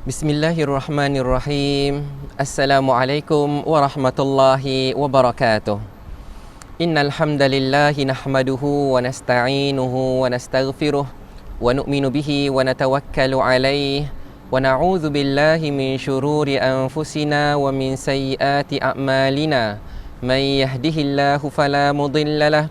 Bismillahirrahmanirrahim. Assalamualaikum warahmatullahi wabarakatuh. Innal hamdalillahi nahmaduhu wa nasta'inuhu wa nastaghfiruh wa nu'minu bihi wa natawakkalu alaihi wa na'udzu billahi min syururi anfusina wa min sayyiati a'malina. Man yahdihillahu fala mudhillalah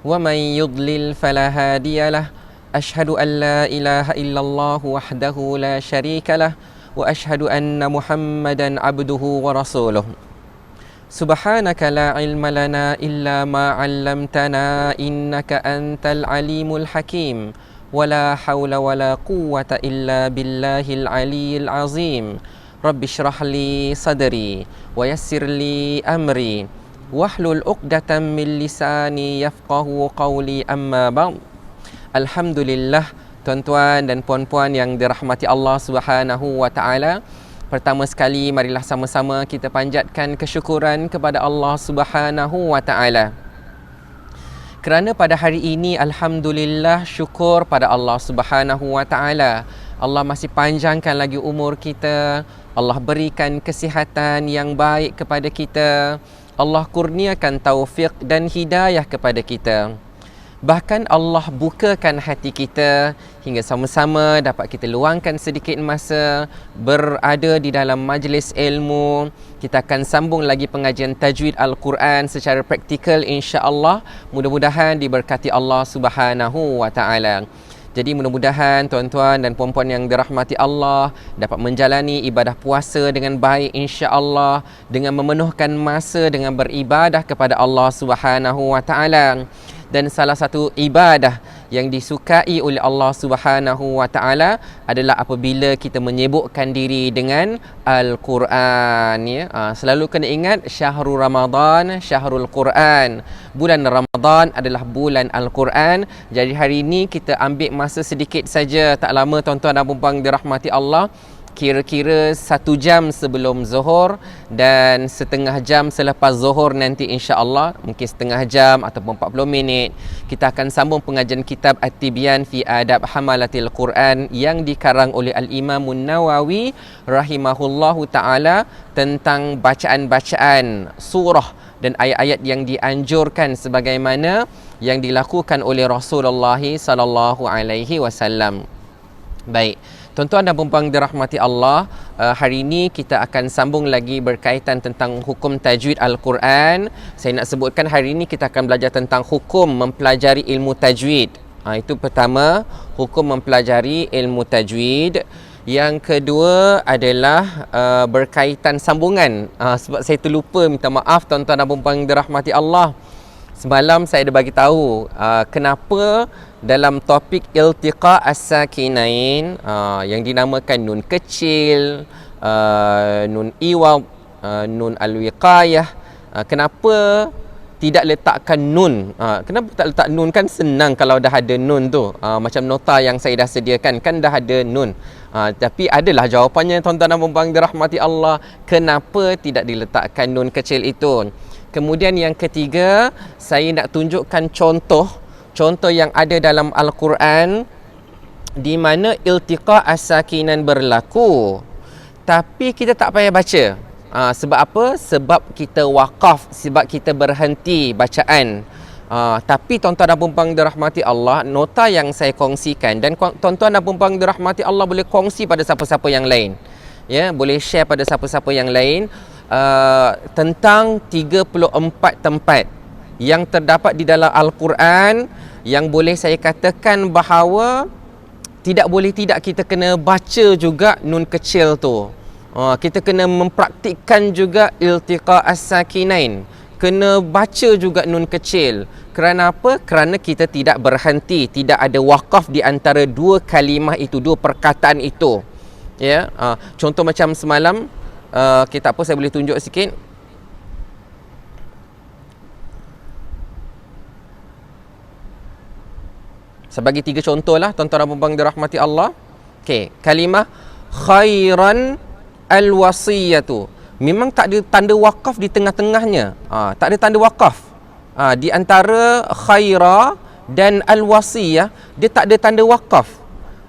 wa man yudlil fala hadiyalah. Ashhadu an la ilaha illallah wahdahu la syarikalah wa ashhadu anna Muhammadan abduhu wa rasuluh. Subhanaka la ilma lana illa ma 'allamtana innaka antal alimul hakim. Wala hawla wala quwwata illa billahil aliyyil azim. Rabbi shrah li sadri wa yassir li amri wahlul 'uqdatam min lisani yafqahu qawli, amma ba'd. Alhamdulillah, tuan-tuan dan puan-puan yang dirahmati Allah Subhanahu wa taala. Pertama sekali, marilah sama-sama kita panjatkan kesyukuran kepada Allah Subhanahu wa taala. Kerana pada hari ini, alhamdulillah, syukur pada Allah Subhanahu wa taala. Allah masih panjangkan lagi umur kita. Allah berikan kesihatan yang baik kepada kita. Allah kurniakan taufik dan hidayah kepada kita. Bahkan Allah bukakan hati kita hingga sama-sama dapat kita luangkan sedikit masa berada di dalam majlis ilmu. Kita akan sambung lagi pengajian tajwid Al-Quran secara praktikal, insya-Allah. Mudah-mudahan diberkati Allah Subhanahu wa taala. Jadi mudah-mudahan tuan-tuan dan puan-puan yang dirahmati Allah dapat menjalani ibadah puasa dengan baik, insya-Allah, dengan memenuhkan masa dengan beribadah kepada Allah Subhanahu wa taala. Dan salah satu ibadah yang disukai oleh Allah Subhanahu wa taala adalah apabila kita menyibukkan diri dengan Al-Quran, ya. Selalu kena ingat, syahrul Ramadan, syahrul Quran. Bulan Ramadan adalah bulan Al-Quran. Jadi hari ini kita ambil masa sedikit saja, tak lama tuan-tuan dan puan-puan dirahmati Allah. Kira-kira 1 jam sebelum Zuhur dan setengah jam selepas Zuhur nanti, insya-Allah, mungkin setengah jam ataupun 40 minit, kita akan sambung pengajian kitab At-Tibyan fi Adab Hamalatil Quran yang dikarang oleh Al-Imam Nawawi rahimahullahu taala tentang bacaan-bacaan surah dan ayat-ayat yang dianjurkan sebagaimana yang dilakukan oleh Rasulullah sallallahu alaihi wasallam. Baik, tuan-tuan dan puan-puan dirahmati Allah, hari ini kita akan sambung lagi berkaitan tentang hukum tajwid Al-Quran. Saya nak sebutkan hari ini kita akan belajar tentang hukum mempelajari ilmu tajwid. Itu pertama, hukum mempelajari ilmu tajwid. Yang kedua adalah berkaitan sambungan. Sebab saya terlupa, minta maaf tuan-tuan dan puan-puan dirahmati Allah. Semalam saya ada bagi tahu kenapa dalam topik iltiqa as-sakinain yang dinamakan nun kecil, nun iwad, nun al-wiqayah, kenapa tidak letakkan nun? Kenapa tak letak nun? Kan senang kalau dah ada nun tu. Macam nota yang saya dah sediakan kan dah ada nun. Tapi adalah jawapannya tuan-tuan dan puan-puan dirahmati Allah, kenapa tidak diletakkan nun kecil itu. Kemudian yang ketiga, saya nak tunjukkan contoh yang ada dalam Al-Quran di mana iltiqa as-sakinan berlaku, tapi kita tak payah baca. Sebab apa? Sebab kita wakaf, sebab kita berhenti bacaan. Tapi tuan-tuan dan puan-puan dirahmati Allah, nota yang saya kongsikan, dan tuan-tuan dan puan-puan dirahmati Allah boleh kongsi pada siapa-siapa yang lain, ya, boleh share pada siapa-siapa yang lain. Tentang 34 tempat yang terdapat di dalam Al-Quran yang boleh saya katakan bahawa tidak boleh tidak kita kena baca juga nun kecil tu. Kita kena mempraktikkan juga iltiqa as-sakinain, kena baca juga nun kecil. Kerana apa? Kerana kita tidak berhenti, tidak ada wakaf di antara dua kalimah itu, dua perkataan itu, ya. Contoh macam semalam, kita apa, saya boleh tunjuk sikit. Saya bagi 3 contoh lah tuan-tuan dan puan-puan dirahmati Allah. Okey, kalimah khairan al-wasiyatu. Memang tak ada tanda wakaf di tengah-tengahnya. Tak ada tanda wakaf. Di antara khaira dan al-wasiyah, dia tak ada tanda wakaf.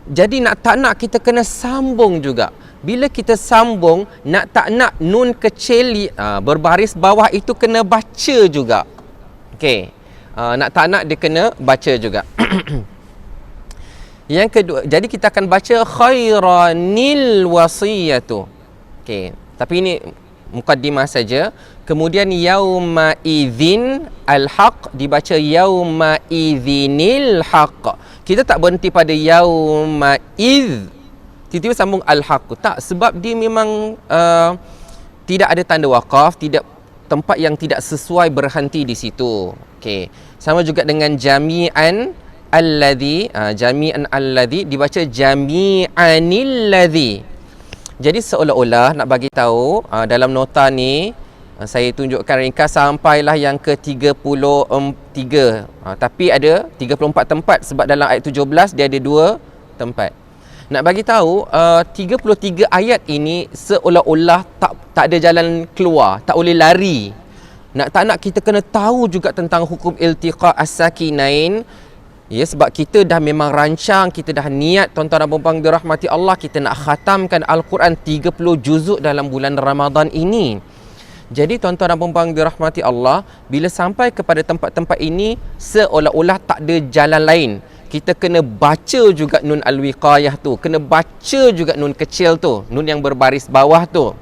Jadi tak nak kita kena sambung juga. Bila kita sambung, nak tak nak nun kecil berbaris bawah itu kena baca juga. Okey. Nak tak nak dia kena baca juga. Yang kedua, jadi kita akan baca khairanil wasiyatu. Okey. Tapi ini mukaddimah saja. Kemudian yauma idzin al-haq dibaca yauma idzinil haq. Kita tak berhenti pada yauma idz. Tiba-tiba sambung al-haq. Tak, sebab dia memang tidak ada tanda waqaf, tidak tempat yang tidak sesuai berhenti di situ. Okey. Sama juga dengan jami'an alladhi, jami'an alladhi dibaca jami'anil ladhi. Jadi seolah-olah nak bagi tahu dalam nota ni saya tunjukkan ringkas sampailah yang ke-33. Tapi ada 34 tempat sebab dalam ayat 17 dia ada 2 tempat. Nak bagi tahu 33 ayat ini seolah-olah tak ada jalan keluar, tak boleh lari. Nak tak nak kita kena tahu juga tentang hukum iltiqa as-sakinain. Ya, sebab kita dah memang rancang, kita dah niat tuan-tuan dan puan-puan dirahmati Allah, kita nak khatamkan Al-Quran 30 juzuk dalam bulan Ramadan ini. Jadi tuan-tuan dan puan-puan dirahmati Allah, bila sampai kepada tempat-tempat ini seolah-olah tak ada jalan lain. Kita kena baca juga nun al-wiqayah tu, kena baca juga nun kecil tu, nun yang berbaris bawah tu.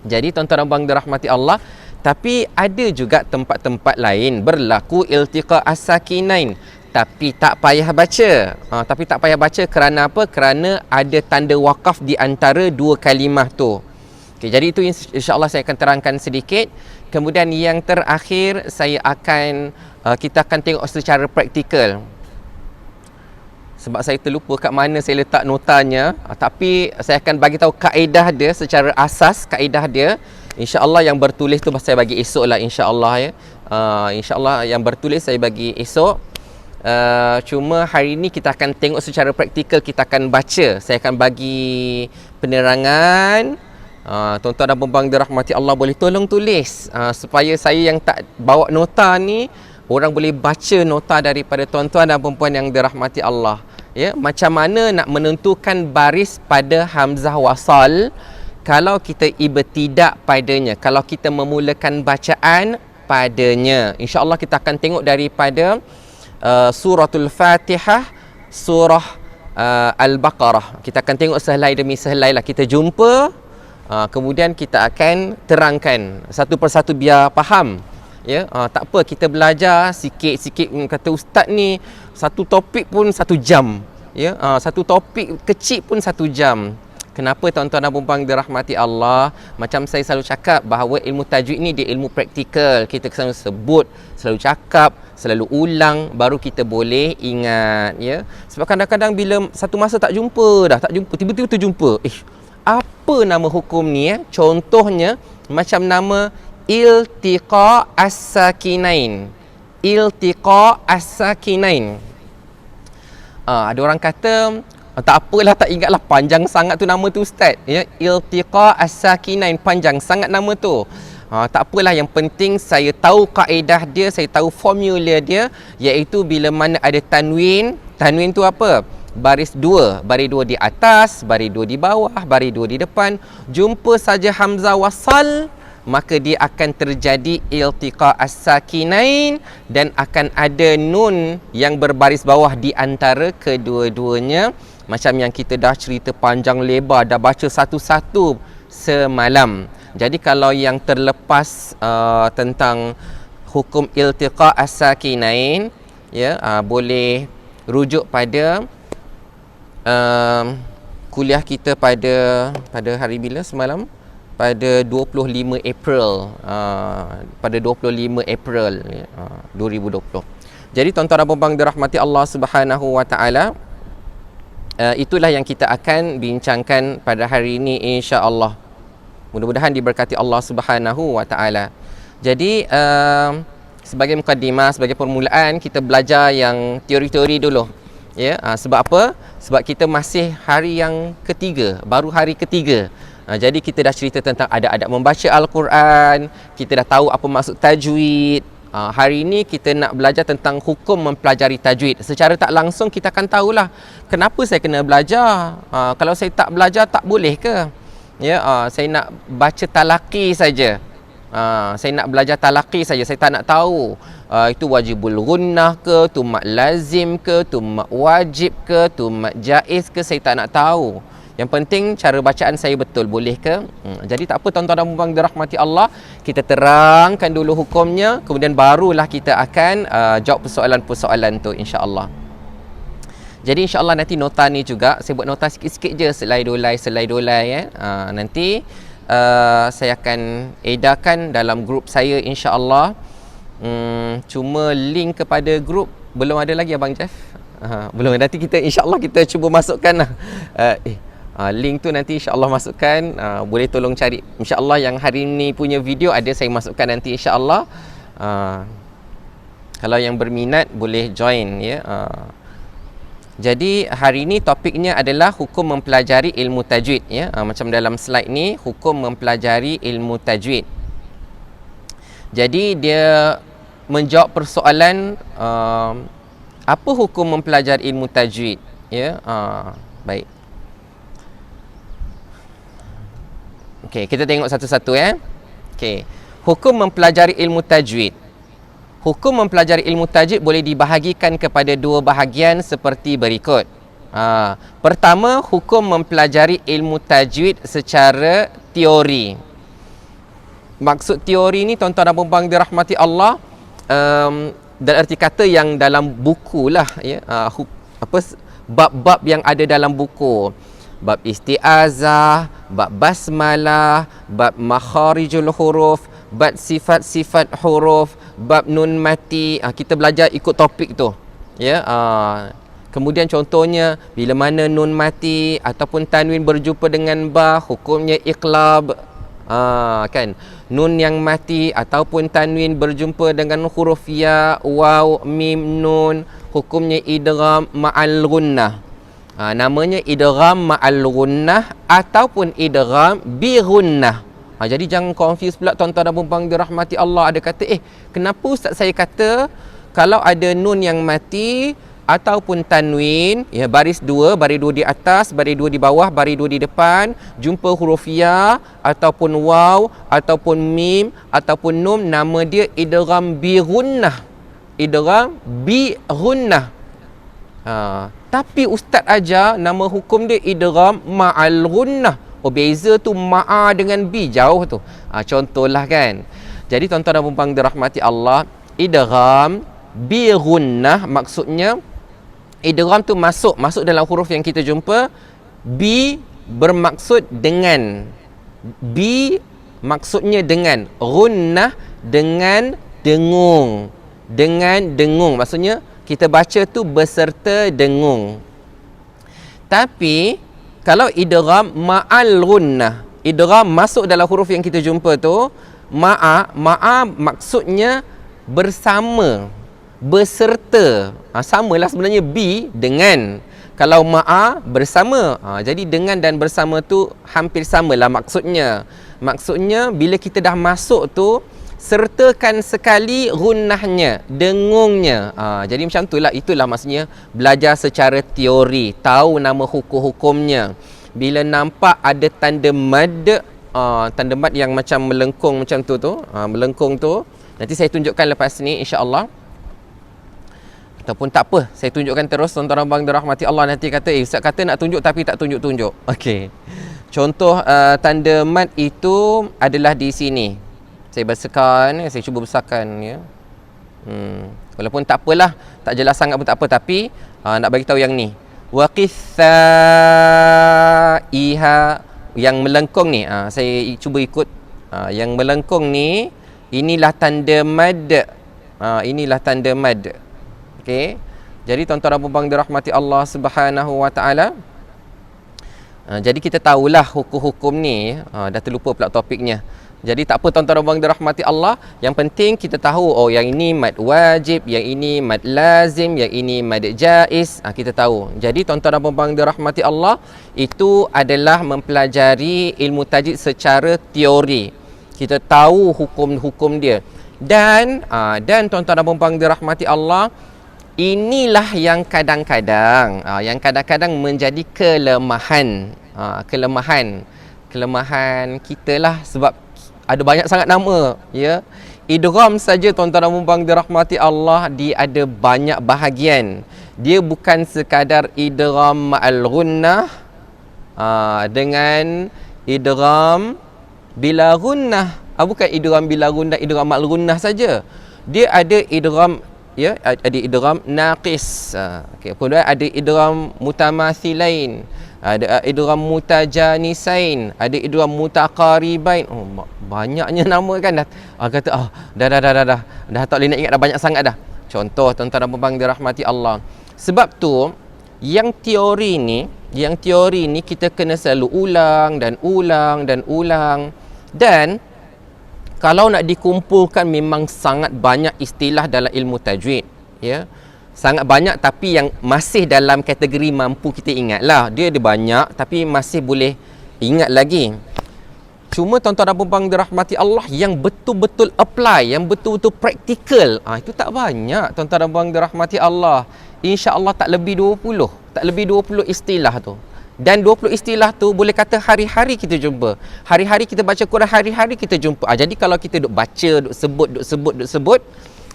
Jadi tuan-tuan dan puan dirahmati Allah, tapi ada juga tempat-tempat lain berlaku iltiqa as-sakinain. Tapi tak payah baca. Tapi tak payah baca kerana apa? Kerana ada tanda wakaf di antara 2 kalimah tu. Okay, jadi itu insya-Allah saya akan terangkan sedikit. Kemudian yang terakhir kita akan tengok secara praktikal. Sebab saya terlupa kat mana saya letak notanya, tapi saya akan bagi tahu kaedah dia secara asas, kaedah dia. Insya-Allah yang bertulis tu saya bagi esok lah, insya-Allah ya. Insya-Allah yang bertulis saya bagi esok. Cuma hari ini kita akan tengok secara praktikal, kita akan baca. Saya akan bagi penerangan. Tuan-tuan dan puan-puan dirahmati Allah boleh tolong tulis supaya saya yang tak bawa nota ni, orang boleh baca nota daripada tuan-tuan dan puan-puan yang dirahmati Allah. Ya, macam mana nak menentukan baris pada hamzah wasal kalau kita ibtidak padanya, kalau kita memulakan bacaan padanya. Insya-Allah kita akan tengok daripada suratul Fatihah, surah Al-Baqarah. Kita akan tengok sehelai demi sehelai lah. Kita jumpa, kemudian kita akan terangkan satu persatu biar faham. Ya, tak apa kita belajar sikit-sikit. Kata ustaz ni satu topik pun 1 jam. Ya, satu topik kecil pun 1 jam. Kenapa tuan-tuan dan puan-puan dirahmati Allah? Macam saya selalu cakap bahawa ilmu tajwid ni dia ilmu praktikal. Kita selalu sebut, selalu cakap, selalu ulang, baru kita boleh ingat. Ya, sebab kadang-kadang bila satu masa tak jumpa, tiba-tiba terjumpa. Apa nama hukum ni? Contohnya macam nama iltiqa as-sakinain. Iltiqa as-sakinain. Ada orang kata tak apalah, tak ingatlah, panjang sangat tu nama tu ustaz. Ya, iltiqa as-sakinain, panjang sangat nama tu. Tak apalah, yang penting saya tahu kaedah dia, saya tahu formula dia, iaitu bila mana ada tanwin. Tanwin tu apa? Baris 2, baris 2 di atas, baris 2 di bawah, baris 2 di depan. Jumpa saja hamzah wasal, maka dia akan terjadi iltiqa as-sakinain dan akan ada nun yang berbaris bawah di antara kedua-duanya. Macam yang kita dah cerita panjang lebar, dah baca satu-satu semalam. Jadi kalau yang terlepas tentang hukum iltiqa as-sakinain, ya, boleh rujuk pada kuliah kita pada hari bila semalam? Pada 25 April. Pada 25 April 2020. Jadi tuan-tuan dan puan-puan dirahmati Allah Subhanahu wa taala, itulah yang kita akan bincangkan pada hari ini insya-Allah. Mudah-mudahan diberkati Allah Subhanahu wa taala. Jadi sebagai mukaddimah, sebagai permulaan, kita belajar yang teori-teori dulu. Ya, sebab apa? Sebab kita masih hari yang ketiga, baru hari ketiga. Jadi kita dah cerita tentang adab-adab membaca Al-Quran, kita dah tahu apa maksud tajwid, Hari ini kita nak belajar tentang hukum mempelajari tajwid. Secara tak langsung kita akan tahulah kenapa saya kena belajar. Kalau saya tak belajar tak boleh ke? Ya, saya nak baca talaqi saja. Saya nak belajar talaqi saja, saya tak nak tahu itu wajibul gunnah ke, tu mat lazim ke, tu mat wajib ke, tu mat jaiz ke, saya tak nak tahu. Yang penting cara bacaan saya betul, boleh ke? Jadi tak apa tuan-tuan dan puan-puan dirahmati Allah, kita terangkan dulu hukumnya, kemudian barulah kita akan jawab persoalan-persoalan tu insya-Allah. Jadi insya-Allah nanti nota ni juga saya buat nota sikit-sikit je, selai-dolai ya. Nanti saya akan edarkan dalam grup saya insya-Allah. Cuma link kepada grup belum ada lagi Abang Jeff. Belum, nanti kita insya-Allah kita cuba masukkan lah. Link tu nanti insya-Allah masukkan, boleh tolong cari insya-Allah yang hari ni punya video ada saya masukkan nanti insya-Allah. Kalau yang berminat boleh join ya. Jadi hari ni topiknya adalah hukum mempelajari ilmu tajwid ya. Macam dalam slide ni, hukum mempelajari ilmu tajwid. Jadi dia menjawab persoalan apa hukum mempelajari ilmu tajwid ya. Baik. Okey, kita tengok satu-satu ya. Okey. Hukum mempelajari ilmu tajwid. Hukum mempelajari ilmu tajwid boleh dibahagikan kepada dua bahagian seperti berikut. Pertama, hukum mempelajari ilmu tajwid secara teori. Maksud teori ni tuan-tuan dan puan-puan dirahmati Allah, dan erti kata yang dalam buku lah ya. Bab-bab yang ada dalam buku. Bab isti'azah, bab basmalah, bab makharijul huruf, bab sifat-sifat huruf, bab nun mati. Kita belajar ikut topik tu ya. Kemudian contohnya bila mana nun mati ataupun tanwin berjumpa dengan ba, hukumnya iqlab. Kan, nun yang mati ataupun tanwin berjumpa dengan huruf ya, waw, mim, nun, hukumnya idgham ma'al gunnah. Namanya idgham ma'al gunnah ataupun idgham bi gunnah. Jadi jangan confuse pula tuan-tuan dan puan-puan dirahmati Allah. Ada kata, kenapa ustaz saya kata kalau ada nun yang mati ataupun tanwin ya, baris dua di atas, baris dua di bawah, baris dua di depan, jumpa huruf ya ataupun waw ataupun mim ataupun nun, nama dia idgham bi gunnah. Idgham bi gunnah. Tapi ustaz ajar nama hukum dia idgham ma'al gunnah. Beza tu ma'a dengan bi, jauh tu. Contohlah kan. Jadi tuan-tuan dan puan-puan dirahmati Allah, idgham bi gunnah maksudnya idgham tu masuk dalam huruf yang kita jumpa. Bi bermaksud dengan. Bi maksudnya dengan. Gunnah dengan dengung. Dengan dengung. Maksudnya kita baca tu beserta dengung. Tapi kalau idgham ma'al gunnah, idgham masuk dalam huruf yang kita jumpa tu, ma'a maksudnya bersama, beserta. Samalah sebenarnya bi dengan. Kalau ma'a bersama, jadi dengan dan bersama tu hampir samalah maksudnya. Maksudnya bila kita dah masuk tu, sertakan sekali gunnahnya, dengungnya. Jadi macam itulah maksudnya belajar secara teori, tahu nama hukum-hukumnya. Bila nampak ada tanda mad, tanda mad yang macam melengkung macam tu melengkung tu, nanti saya tunjukkan lepas ni insya-Allah. Ataupun tak apa, saya tunjukkan terus tuan-tuan dan puan dirahmati Allah. Nanti kata ustaz kata nak tunjuk tapi tak tunjuk-tunjuk. Okey. Contoh tanda mad itu adalah di sini. Saya besarkan, saya cuba besarkan ya. Walaupun tak apalah, tak jelas sangat pun tak apa, tapi nak bagi tahu yang ni. Wa qithaiha, yang melengkung ni. Saya cuba ikut yang melengkung ni, inilah tanda mad. Inilah tanda mad. Okey. Jadi tuan-tuan dan puan-puan dirahmati Allah Subhanahu wa taala. Jadi kita tahulah hukum-hukum ni. Dah terlupa pula topiknya. Jadi tak apa tuan-tuan dan puan dirahmati Allah, yang penting kita tahu yang ini mad wajib, yang ini mad lazim, yang ini mad jaiz, kita tahu. Jadi tuan-tuan dan puan dirahmati Allah, itu adalah mempelajari ilmu tajwid secara teori. Kita tahu hukum-hukum dia. Dan tuan-tuan dan puan-puan dirahmati Allah, inilah yang kadang-kadang menjadi kelemahan kita lah, sebab ada banyak sangat nama, ya. Idgham saja tuan-tuan dan puan-puan dirahmati Allah, dia ada banyak bahagian. Dia bukan sekadar idgham ma'al gunnah dengan idgham bila gunnah. Bukan idgham bila gunnah, idgham ma'al gunnah saja. Dia ada idgham, ya, ada idgham naqis. Kemudian ada idgham mutamathilain, ada idgham mutajanisain, ada idgham mutaqaribain. Banyaknya nama kan. Dah tak boleh nak ingat dah, banyak sangat dah. Contoh tuan-tuan dan puan-puan dirahmati Allah. Sebab tu yang teori ni kita kena selalu ulang dan ulang. Dan kalau nak dikumpulkan memang sangat banyak istilah dalam ilmu tajwid, ya. Sangat banyak, tapi yang masih dalam kategori mampu kita ingat lah. Dia ada banyak tapi masih boleh ingat lagi. Cuma tuan-tuan dan puan-puan dirahmati Allah, yang betul-betul apply, yang betul-betul praktikal, itu tak banyak tuan-tuan dan puan dirahmati Allah. InsyaAllah tak lebih 20 istilah tu. Dan 20 istilah tu boleh kata hari-hari kita jumpa. Hari-hari kita baca Quran, hari-hari kita jumpa. Jadi kalau kita duk baca, duk sebut,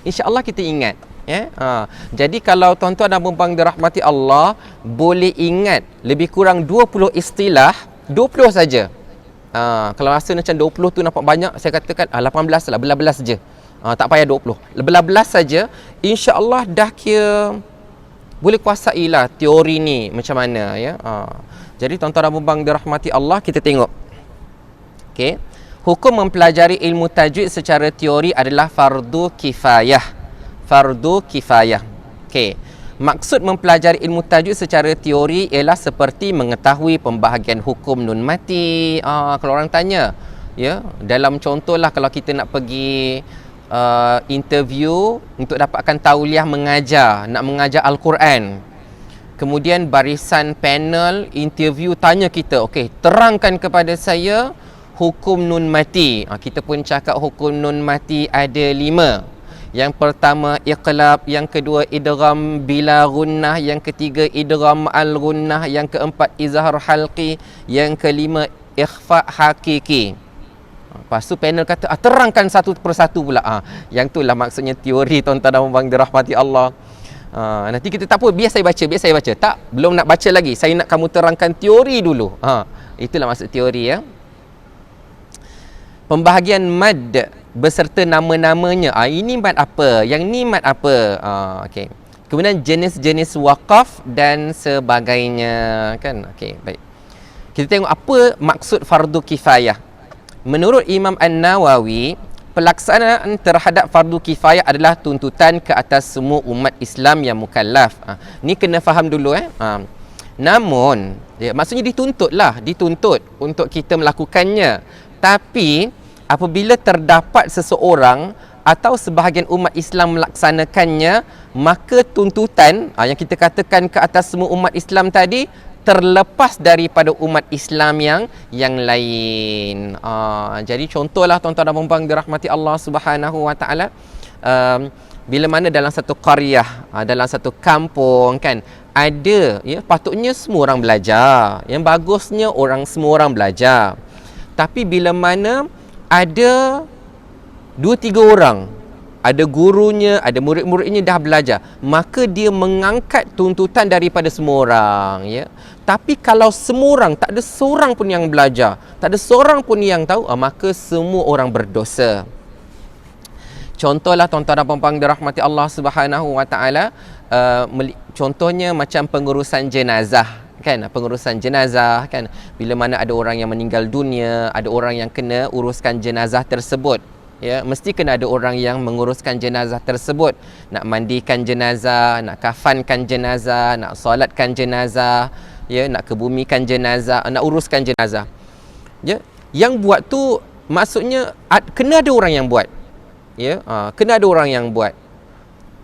insya-Allah kita ingat, ya. Jadi kalau tuan-tuan dan puan-puan dirahmati Allah boleh ingat lebih kurang 20 istilah, 20 saja. Kalau rasa macam 20 tu nampak banyak, saya katakan 18 lah, belas-belas saja. Tak payah 20. Belas-belas saja, insya-Allah dah kira boleh kuasailah teori ni macam mana, ya. Jadi tuan-tuan dan puan-puan dirahmati Allah, kita tengok. Okey. Hukum mempelajari ilmu tajwid secara teori adalah fardu kifayah. Okey. Maksud mempelajari ilmu tajwid secara teori ialah seperti mengetahui pembahagian hukum nun mati. Kalau orang tanya, ya, dalam contohlah kalau kita nak pergi interview untuk dapatkan tauliah nak mengajar Al-Quran. Kemudian barisan panel interview tanya kita, okey, terangkan kepada saya hukum nun mati. Kita pun cakap hukum nun mati ada 5. Yang pertama iqlab, yang kedua idgham bila gunnah, yang ketiga idgham al gunnah, yang keempat izhar halqi, yang kelima ikhfa hakiki. Lepas tu panel kata, terangkan satu persatu pula. Yang tu lah maksudnya teori tuan-tuan dan puan-puan dirahmati Allah. Nanti kita tak apa, biar saya baca. Tak, belum nak baca lagi. Saya nak kamu terangkan teori dulu. Itulah maksud teori, ya. Pembahagian mad beserta nama-namanya. Ini mad apa? Yang ni mad apa? Okey. Kemudian jenis-jenis waqaf dan sebagainya, kan? Okey, baik. Kita tengok apa maksud fardu kifayah. Menurut Imam An-Nawawi, pelaksanaan terhadap fardu kifayah adalah tuntutan ke atas semua umat Islam yang mukallaf. Ni kena faham dulu, Namun, maksudnya dituntut untuk kita melakukannya. Tapi apabila terdapat seseorang atau sebahagian umat Islam melaksanakannya, maka tuntutan yang kita katakan ke atas semua umat Islam tadi terlepas daripada umat Islam yang lain. Jadi contohlah tuan-tuan dan puan-puan dirahmati Allah Subhanahu Wa Taala, bila mana dalam satu qaryah, dalam satu kampung, kan, ada, ya, patutnya semua orang belajar. Yang bagusnya semua orang belajar. Tapi bila mana ada 2-3 orang, ada gurunya, ada murid-muridnya dah belajar, maka dia mengangkat tuntutan daripada semua orang, ya. Tapi kalau semua orang, tak ada seorang pun yang belajar, tak ada seorang pun yang tahu, maka semua orang berdosa. Contohlah tuan-tuan dan puan-puan dirahmati Allah Subhanahu Wa Taala, contohnya macam pengurusan jenazah, kan? Pengurusan jenazah, kan, bila mana ada orang yang meninggal dunia, ada orang yang kena uruskan jenazah tersebut, ya, mesti kena ada orang yang menguruskan jenazah tersebut, nak mandikan jenazah, nak kafankan jenazah, nak solatkan jenazah, ya, nak kebumikan jenazah, nak uruskan jenazah, ya. Yang buat tu maksudnya kena ada orang yang buat, ya, kena ada orang yang buat,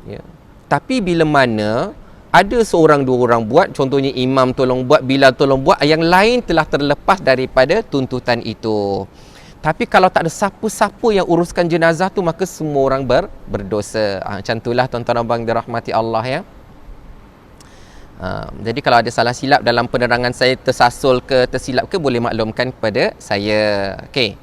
ya. Tapi bila mana ada seorang dua orang buat, contohnya imam tolong buat, Bilal tolong buat, yang lain telah terlepas daripada tuntutan itu. Tapi kalau tak ada siapa-siapa yang uruskan jenazah tu, maka semua orang berdosa. Macam itulah tuan-tuan abang dirahmati Allah ya. Jadi kalau ada salah silap dalam penerangan saya, tersasul ke tersilap ke, boleh maklumkan kepada saya. Okey.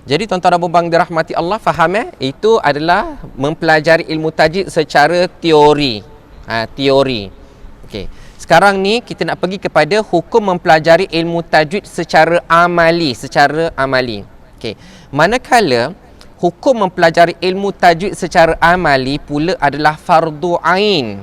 Jadi tuan-tuan dan puan dirahmati Allah, faham itu adalah mempelajari ilmu tajwid secara teori. Teori. Okey. Sekarang ni kita nak pergi kepada hukum mempelajari ilmu tajwid secara amali, Okey. Manakala hukum mempelajari ilmu tajwid secara amali pula adalah fardu ain.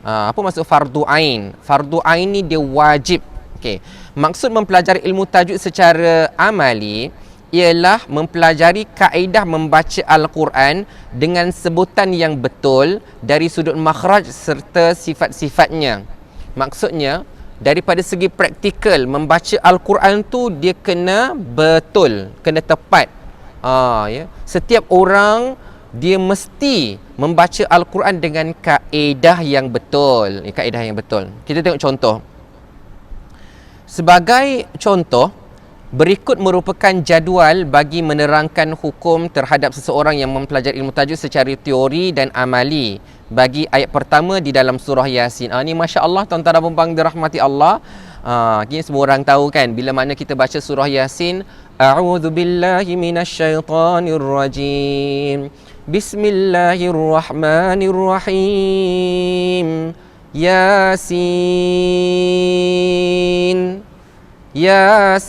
Apa maksud fardu ain? Fardu ain ni dia wajib. Okey. Maksud mempelajari ilmu tajwid secara amali ialah mempelajari kaedah membaca Al-Quran dengan sebutan yang betul dari sudut makhraj serta sifat-sifatnya. Maksudnya daripada segi praktikal, membaca Al-Quran tu dia kena betul, kena tepat. Ya. Setiap orang dia mesti membaca Al-Quran dengan kaedah yang betul. Kaedah yang betul. Kita tengok contoh. Sebagai contoh, berikut merupakan jadual bagi menerangkan hukum terhadap seseorang yang mempelajari ilmu tajwid secara teori dan amali. Bagi ayat pertama di dalam surah Yasin. Ni Masya Allah tuan-tuan dan puan dirahmati Allah. Ini semua orang tahu kan, bila mana kita baca surah Yasin, A'udzu billahi minasyaitonir rajim. Bismillahirrahmanirrahim. Yasin. Yasin.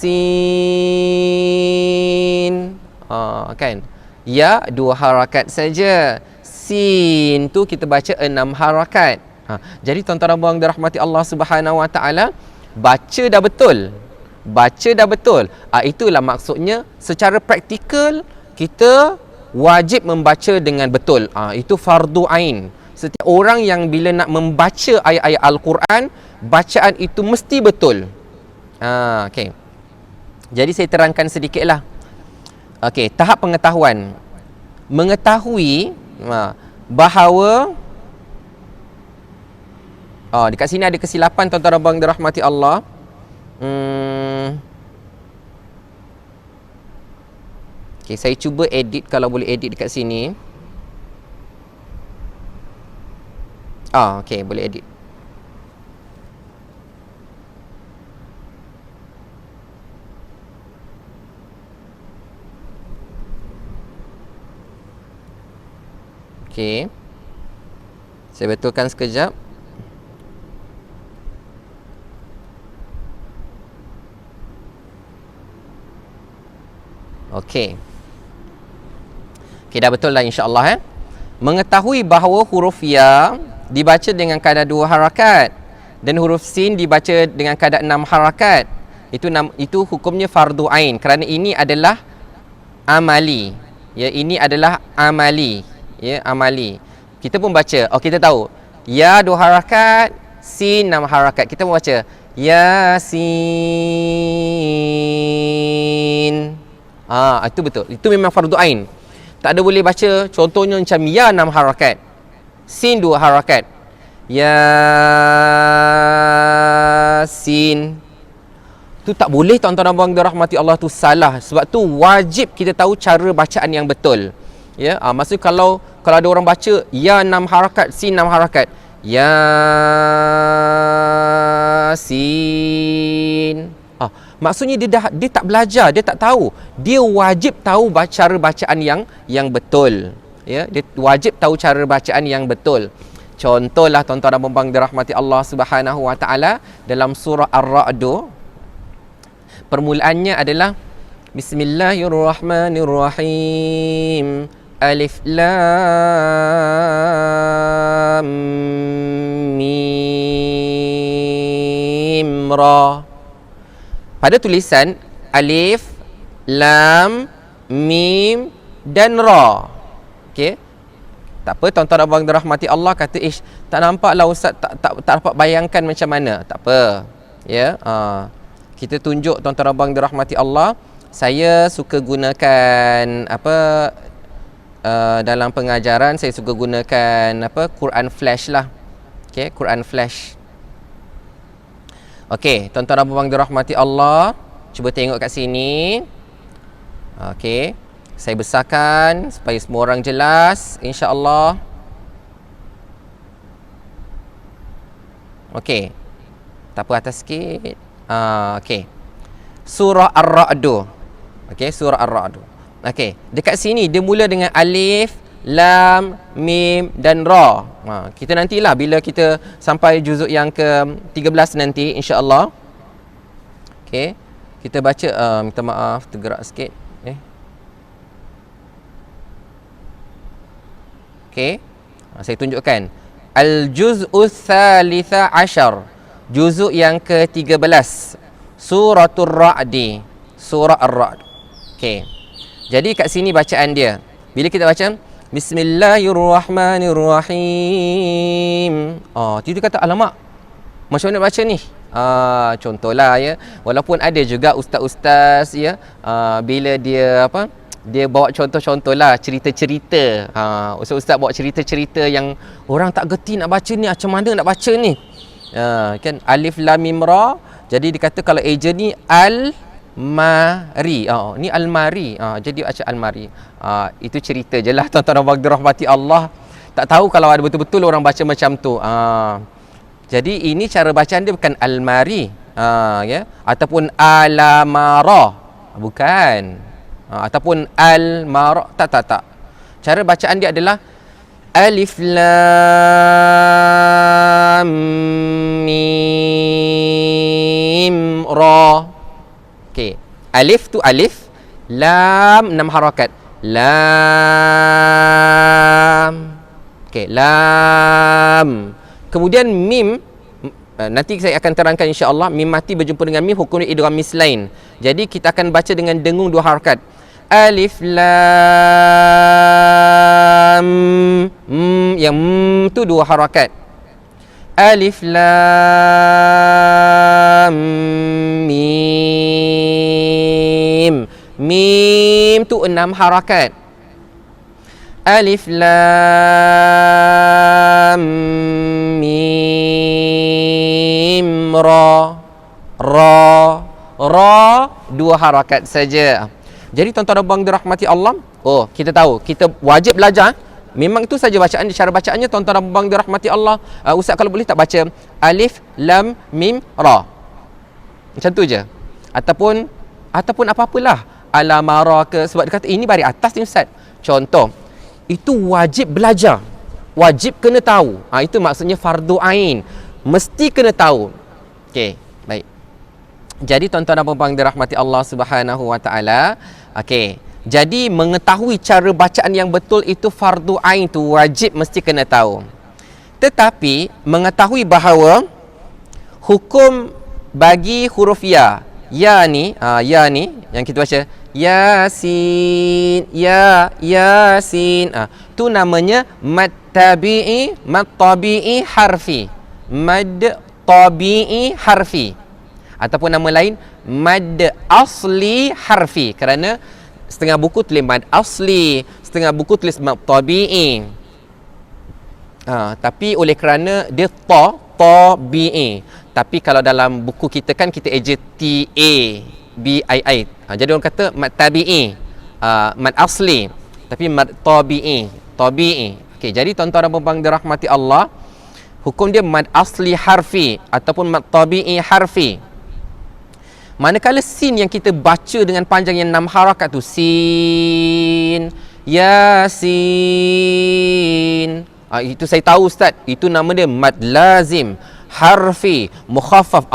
Kan? Ya 2 harakat saja. Sin tu kita baca 6 harakat. Jadi tuan-tuan dan puan dirahmati Allah Subhanahu Wa Taala, baca dah betul. Itulah maksudnya secara praktikal kita wajib membaca dengan betul. Itu fardu ain. Setiap orang yang bila nak membaca ayat-ayat Al-Quran, bacaan itu mesti betul. Okey. Jadi saya terangkan sedikitlah. Okey, tahap pengetahuan. Mengetahui bahawa dekat sini ada kesilapan tuan-tuan dan puan dirahmati Allah. Okey, saya cuba edit kalau boleh edit dekat sini. Okey, boleh edit. Okey. Saya betulkan sekejap. Okey. Okey, dah betul dah insya-Allah Mengetahui bahawa huruf ya dibaca dengan kadar 2 harakat dan huruf sin dibaca dengan kadar 6 harakat. Itu hukumnya fardu ain kerana ini adalah amali. Ya, ini adalah amali. Ya, amali. Kita pun baca. Kita tahu. Ya 2 harakat, sin 6 harakat. Kita pun baca Yasin. Itu betul. Itu memang fardu ain. Tak ada boleh baca contohnya macam ya 6 harakat, sin 2 harakat. Yasin. Tu tak boleh tuan-tuan dan puan dirahmati Allah, tu salah. Sebab tu wajib kita tahu cara bacaan yang betul. Ya, maksudnya kalau ada orang baca ya 6 harakat, sin 6 harakat. Yasin. Maksudnya dia tak belajar, dia tak tahu. Dia wajib tahu cara bacaan yang betul. Ya, dia wajib tahu cara bacaan yang betul. Contohlah tuan-tuan dan puan dirahmati Allah Subhanahu Wa Taala dalam surah Ar-Ra'd. Permulaannya adalah Bismillahirrahmanirrahim. Alif Lam Mim Ra. Pada tulisan alif, lam, mim dan ra. Okey. Tak apa tuan-tuan dan puan dirahmati Allah kata tak nampaklah ustaz, tak dapat bayangkan macam mana. Tak apa. Ya. Kita tunjuk tuan-tuan dan puan dirahmati Allah. Saya suka gunakan dalam pengajaran saya suka gunakan Quran Flash lah. Okey, Quran Flash. Okey, tuan-tuan dan puan dirahmati Allah, cuba tengok kat sini. Okey. Saya besarkan supaya semua orang jelas, insya-Allah. Okey. Tak apa, atas sikit. Okey. Surah Ar-Ra'd. Okey, surah Ar-Ra'd. Okey, dekat sini dia mula dengan alif, lam, mim dan ra. Kita nantilah bila kita sampai juzuk yang ke-13 nanti, insya-Allah. Okey. Kita baca, minta maaf tergerak sikit. Okey. Saya tunjukkan. Al-juz'u tsalitsa asyar. Juzuk yang ke-13. Suratul Ra'di. Surah Ar-Ra'd. Okey. Jadi kat sini bacaan dia. Bila kita baca Bismillahirrahmanirrahim. Tiba kata alamak. Macam mana nak baca ni? Contohlah ya. Walaupun ada juga ustaz-ustaz ya, bila dia dia bawa contoh-contoh lah, cerita-cerita. Ustaz-ustaz bawa cerita-cerita yang orang tak gerti nak baca ni, macam mana nak baca ni? Kan alif lam mim ra. Jadi dikata kalau ejen ni al-mari. Ni al-mari. Jadi baca al-mari. Itu cerita je lah tuan-tuan dan puan dirahmati Allah. Tak tahu kalau ada betul-betul orang baca macam tu. Jadi ini cara bacaan dia bukan al-mari. Ya, ataupun alamara. Bukan. Ataupun al-mara. Tak. Cara bacaan dia adalah alif lam mim ra. Okey, alif tu alif, lam 6 harakat. Lam. Okey, lam. Kemudian mim, nanti saya akan terangkan insya-Allah. Mim mati berjumpa dengan mim, hukumnya idgham mislain. Jadi kita akan baca dengan dengung 2 harakat. Alif lam yang tu 2 harakat. Alif lam mim. Mim tu 6 harakat. Alif lam mim ra. Ra 2 harakat saja. Jadi tuan-tuan dan puan dirahmati Allah, kita tahu, kita wajib belajar. Memang itu saja bacaan, cara bacaannya tuan-tuan dan puan dirahmati Allah. Ustaz kalau boleh tak baca alif lam mim ra. Macam tu je. Ataupun apa-apalah, alamara ke, sebab dia kata ini baris atas ni Ustaz. Contoh, itu wajib belajar. Wajib kena tahu. Itu maksudnya fardu ain. Mesti kena tahu. Okey, baik. Jadi tuan-tuan dan puan dirahmati Allah Subhanahu wa taala. Okey. Jadi mengetahui cara bacaan yang betul itu fardu ain, tu wajib mesti kena tahu. Tetapi mengetahui bahawa hukum bagi huruf ya ni yang kita baca Yasin, Yasin, tu namanya mad tabi'i harfi. Mad tabi'i harfi. Ataupun nama lain mad asli harfi. Kerana setengah buku tulis mad asli, setengah buku tulis mad tabi'i. Tapi oleh kerana dia tabi'i. Tapi kalau dalam buku kita kan kita eja TABII. Jadi orang kata mad tabi'i, mad asli, tapi mad tabi'i. Okey, jadi tuan-tuan dan puan dirahmati Allah, hukum dia mad asli harfi ataupun mad tabi'i harfi. Manakala sin yang kita baca dengan panjang yang 6 harakat tu, sin, yasin, itu saya tahu Ustaz, itu nama dia mad lazim harfi mukhaffaf.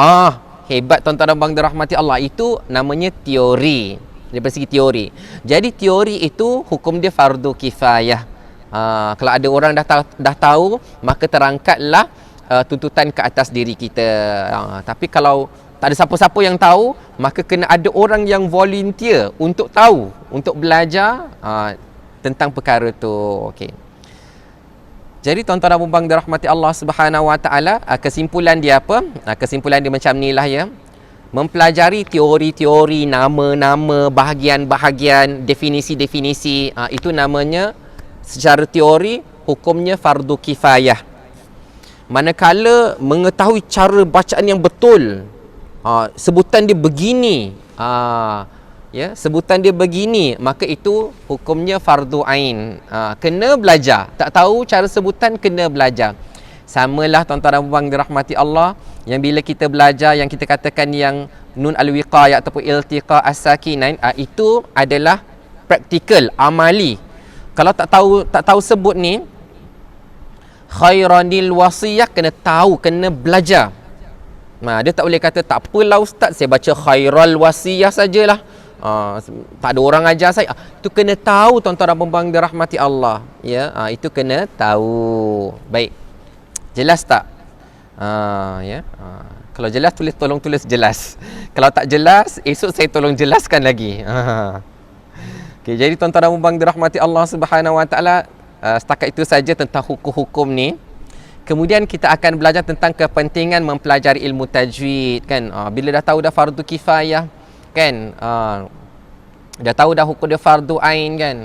Hebat tuan-tuan dan puan dirahmati Allah. Itu namanya teori, dari segi teori. Jadi teori itu hukum dia fardu kifayah. Kalau ada orang dah tahu, maka terangkatlah tuntutan ke atas diri kita. Tapi kalau tak ada siapa-siapa yang tahu, maka kena ada orang yang volunteer untuk tahu, untuk belajar tentang perkara tu. Okey. Jadi tuan-tuan dan puan dirahmati Allah Subhanahu wa taala, kesimpulan dia apa? Kesimpulan dia macam nilah ya. Mempelajari teori-teori, nama-nama, bahagian-bahagian, definisi-definisi, itu namanya secara teori hukumnya fardu kifayah. Manakala mengetahui cara bacaan yang betul, sebutan dia begini, ya, sebutan dia begini, maka itu hukumnya fardu ain. Kena belajar. Tak tahu cara sebutan, kena belajar. Samalah tuan-tuan dan puan dirahmati Allah, yang bila kita belajar yang kita katakan yang nun al-wiqayah ataupun iltiqa as-sakinain, itu adalah praktikal, amali. Kalau tak tahu sebut ni, khairanil wasiyah, kena tahu, kena belajar. Dia tak boleh kata tak apalah ustaz, saya baca khairal wasiyah sajalah. Tak ada orang ajar saya. Itu kena tahu tuan-tuan dan puan dirahmati Allah, ya. Itu kena tahu. Baik. Jelas tak? Ya. Kalau jelas tolong tulis jelas. Kalau tak jelas, esok saya tolong jelaskan lagi. Okay, jadi tuan-tuan dan puan dirahmati Allah Subhanahu wa taala, setakat itu saja tentang hukum-hukum ni. Kemudian kita akan belajar tentang kepentingan mempelajari ilmu tajwid, kan. Bila dah tahu dah fardu kifayah, kan, dah tahu dah hukum dia fardu ain, kan,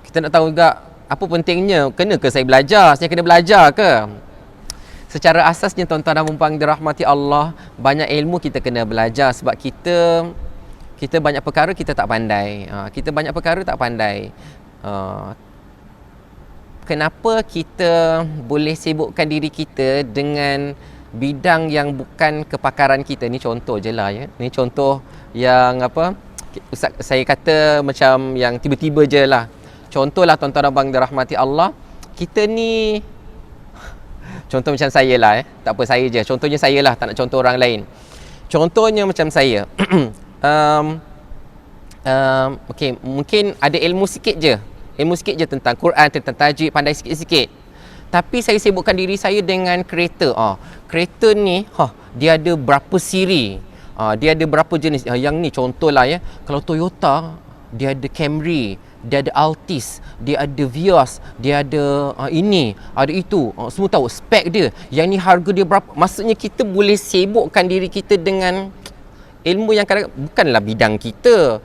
kita nak tahu juga apa pentingnya. Kena ke saya belajar? Saya kena belajar ke? Secara asasnya tuan-tuan dan puan dirahmati Allah, banyak ilmu kita kena belajar sebab kita banyak perkara kita tak pandai. Kita banyak perkara tak pandai. Kenapa kita boleh sibukkan diri kita dengan bidang yang bukan kepakaran kita? Ni contoh je lah, ya. Ni contoh yang apa, Ustaz saya kata macam yang tiba-tiba je lah. Contohlah tuan-tuan dan puan dirahmati Allah, kita ni contoh macam saya lah, tak apa saya je. Contohnya saya lah, tak nak contoh orang lain. Contohnya macam saya. Okay, mungkin ada ilmu sikit je tentang Quran, tentang tajwid, pandai sikit-sikit. Tapi saya sibukkan diri saya dengan kereta. Kereta ni, dia ada berapa siri, dia ada berapa jenis. Yang ni contohlah, ya. Kalau Toyota, dia ada Camry, dia ada Altis, dia ada Vios, dia ada ini, ada itu. Semua tahu spek dia. Yang ni harga dia berapa. Maksudnya kita boleh sibukkan diri kita dengan ilmu yang kadang bukanlah bidang kita.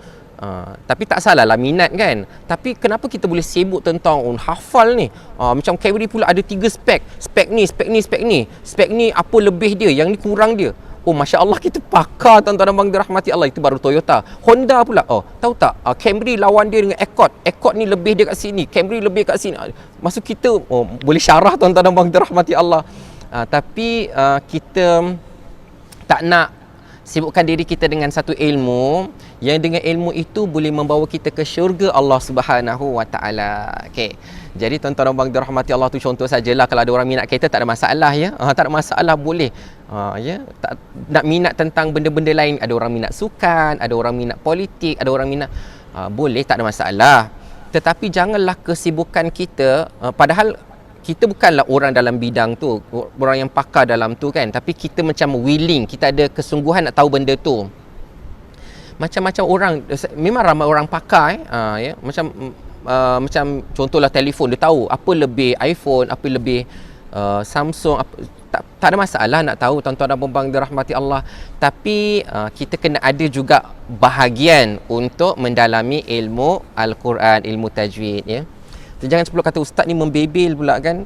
Tapi tak salah lah minat, kan. Tapi kenapa kita boleh sibuk tentang hafal ni? Macam Camry pula ada 3 spek. Spek ni apa lebih dia, yang ni kurang dia. Masya Allah, kita pakar tuan-tuan dan puan dirahmati Allah. Itu baru Toyota. Honda pula, tahu tak, Camry lawan dia dengan Accord. Accord ni lebih dia kat sini, Camry lebih kat sini. Maksud kita boleh syarah tuan-tuan dan puan dirahmati Allah. Tapi kita tak nak sibukkan diri kita dengan satu ilmu yang dengan ilmu itu boleh membawa kita ke syurga Allah Subhanahu wa taala. Okey. Jadi tuan-tuan dan puan dirahmati Allah, tu contoh sajalah. Kalau ada orang minat kereta, tak ada masalah, ya. Tak ada masalah, boleh. Ya, tak nak minat tentang benda-benda lain, ada orang minat sukan, ada orang minat politik, ada orang minat boleh, tak ada masalah. Tetapi janganlah kesibukan kita, padahal kita bukanlah orang dalam bidang tu, orang yang pakar dalam tu, kan. Tapi kita macam willing, kita ada kesungguhan nak tahu benda tu. Macam-macam orang, memang ramai orang pakar, ya. Macam contohlah telefon, dia tahu apa lebih iPhone, apa lebih Samsung, tak ada masalah nak tahu tuan-tuan dan puan dirahmati Allah. Tapi kita kena ada juga bahagian untuk mendalami ilmu Al-Quran, ilmu tajwid, ya. Jangan sepuluh kata ustaz ni membebel pula, kan.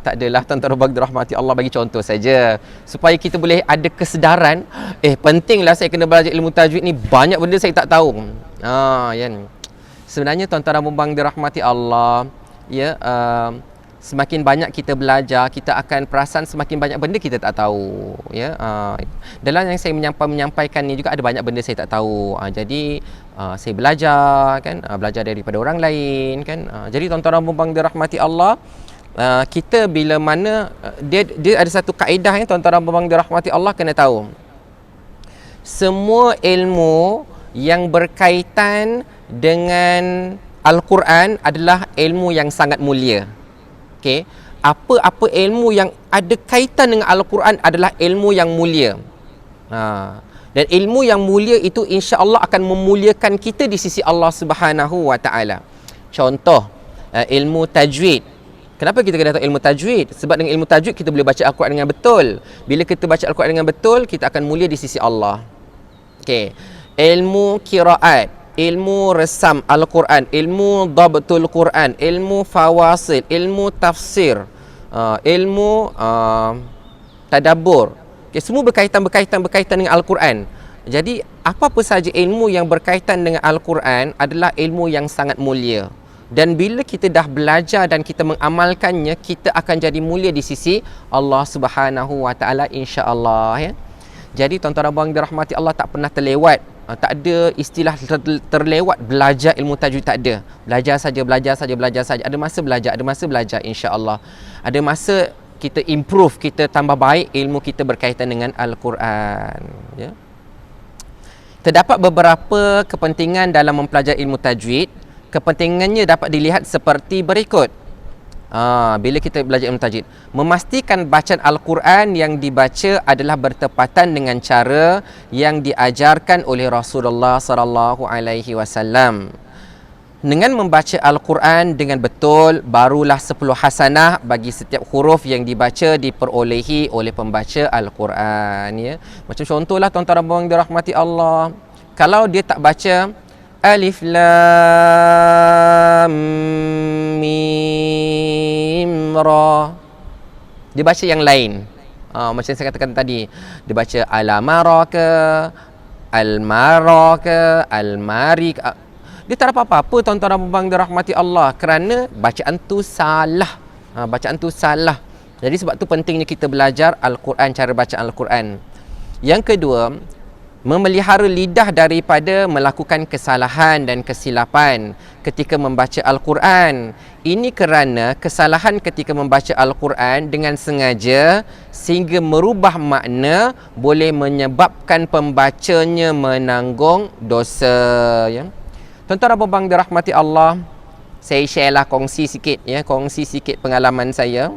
Tak adalah tuan-tuan dan puan dirahmati Allah, bagi contoh saja supaya kita boleh ada kesedaran, pentinglah saya kena belajar ilmu tajwid ni, banyak benda saya tak tahu. Ya. Sebenarnya tuan-tuan dan puan dirahmati Allah, ya, semakin banyak kita belajar, kita akan perasan semakin banyak benda kita tak tahu, ya. Dalam yang saya menyampaikan ni juga ada banyak benda saya tak tahu. Jadi saya belajar, kan, belajar daripada orang lain, kan. Jadi tuan-tuan dan puan dirahmati Allah, kita bila mana dia ada satu kaedah, yang tuan-tuan dan puan dirahmati Allah kena tahu. Semua ilmu yang berkaitan dengan Al-Quran adalah ilmu yang sangat mulia. Okey, apa-apa ilmu yang ada kaitan dengan Al-Quran adalah ilmu yang mulia. Dan ilmu yang mulia itu insya-Allah akan memuliakan kita di sisi Allah Subhanahu wa taala. Contoh, ilmu tajwid. Kenapa kita kena tahu ilmu tajwid? Sebab dengan ilmu tajwid kita boleh baca Al-Quran dengan betul. Bila kita baca Al-Quran dengan betul, kita akan mulia di sisi Allah. Okey. Ilmu qiraat, ilmu resam Al-Quran, ilmu dhabtul Quran, ilmu fawasil, ilmu tafsir, ilmu tadabbur. Okay, semua berkaitan dengan Al-Quran. Jadi apa-apa saja ilmu yang berkaitan dengan Al-Quran adalah ilmu yang sangat mulia. Dan bila kita dah belajar dan kita mengamalkannya, kita akan jadi mulia di sisi Allah Subhanahu Wa Taala, insya-Allah, ya. Jadi tuan-tuan dan puan dirahmati Allah, tak pernah terlewat. Tak ada istilah terlewat belajar ilmu tajwid, tak ada. Belajar saja, belajar saja, belajar saja. Ada masa belajar, ada masa belajar, insya-Allah. Ada masa kita improve, kita tambah baik ilmu kita berkaitan dengan Al-Quran, ya. Terdapat beberapa kepentingan dalam mempelajari ilmu tajwid. Kepentingannya dapat dilihat seperti berikut. Bila kita belajar ilmu tajwid, memastikan bacaan Al-Quran yang dibaca adalah bertepatan dengan cara yang diajarkan oleh Rasulullah sallallahu alaihi wasallam. Dengan membaca Al-Quran dengan betul, barulah 10 hasanah bagi setiap huruf yang dibaca diperolehi oleh pembaca Al-Quran, ya. Macam contohlah tuan-tuan dan puan dirahmati Allah, kalau dia tak baca Alif Lam Mim Ra, dia baca yang lain. Macam saya katakan tadi, dia baca Al-Amara ke, Al-Mara ke, Al-Mari ke, dia tak dapat apa-apa tuan-tuan dan puan dirahmati Allah, kerana bacaan tu salah. Bacaan tu salah. Jadi sebab tu pentingnya kita belajar Al-Quran, cara bacaan Al-Quran. Yang kedua, memelihara lidah daripada melakukan kesalahan dan kesilapan ketika membaca Al-Quran. Ini kerana kesalahan ketika membaca Al-Quran dengan sengaja sehingga merubah makna boleh menyebabkan pembacanya menanggung dosa, ya. Tuan-tuan dan puan dirahmati Allah, saya share lah, kongsi sikit, ya, kongsi sikit pengalaman saya.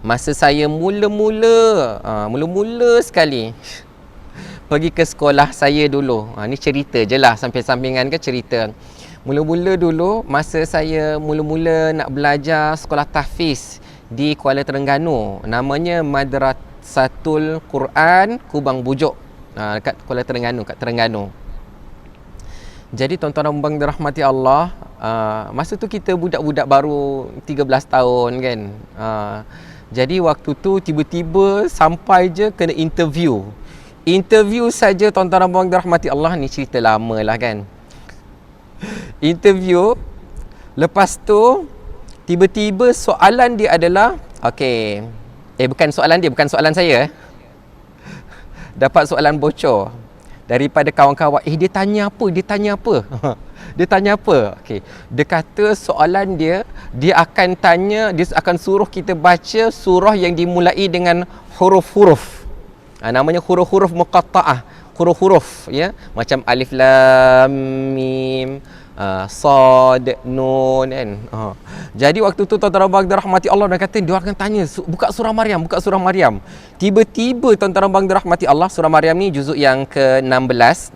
Masa saya mula-mula sekali pergi ke sekolah saya dulu. Ni cerita je lah, samping-sampingan ke cerita. Mula-mula dulu, masa saya mula-mula nak belajar sekolah tahfiz di Kuala Terengganu. Namanya Madrasatul Quran Kubang Bujuk. Dekat Kuala Terengganu, kat Terengganu. Jadi tuan-tuan dan puan dirahmati Allah, masa tu kita budak-budak baru 13 tahun kan. Jadi waktu tu tiba-tiba sampai je kena interview. Interview saja tuan-tuan dan puan dirahmati Allah, ni cerita lama lah kan. Interview, lepas tu tiba-tiba soalan dia adalah, okey, bukan soalan dia, bukan soalan saya. Dapat soalan bocor daripada kawan-kawan. Dia tanya apa? Dia tanya apa? Dia tanya apa? Okey. Dia kata soalan dia akan tanya, dia akan suruh kita baca surah yang dimulai dengan huruf-huruf. Namanya huruf-huruf muqatta'ah. Huruf-huruf, ya. Macam alif lam mim, sad, nun, kan. Jadi waktu tu tuan-tuan dan puan dirahmati Allah, dan kata dia akan tanya, buka surah Maryam, buka surah Maryam. Tiba-tiba tuan-tuan dan puan dirahmati Allah, surah Maryam ni juzuk yang ke-16.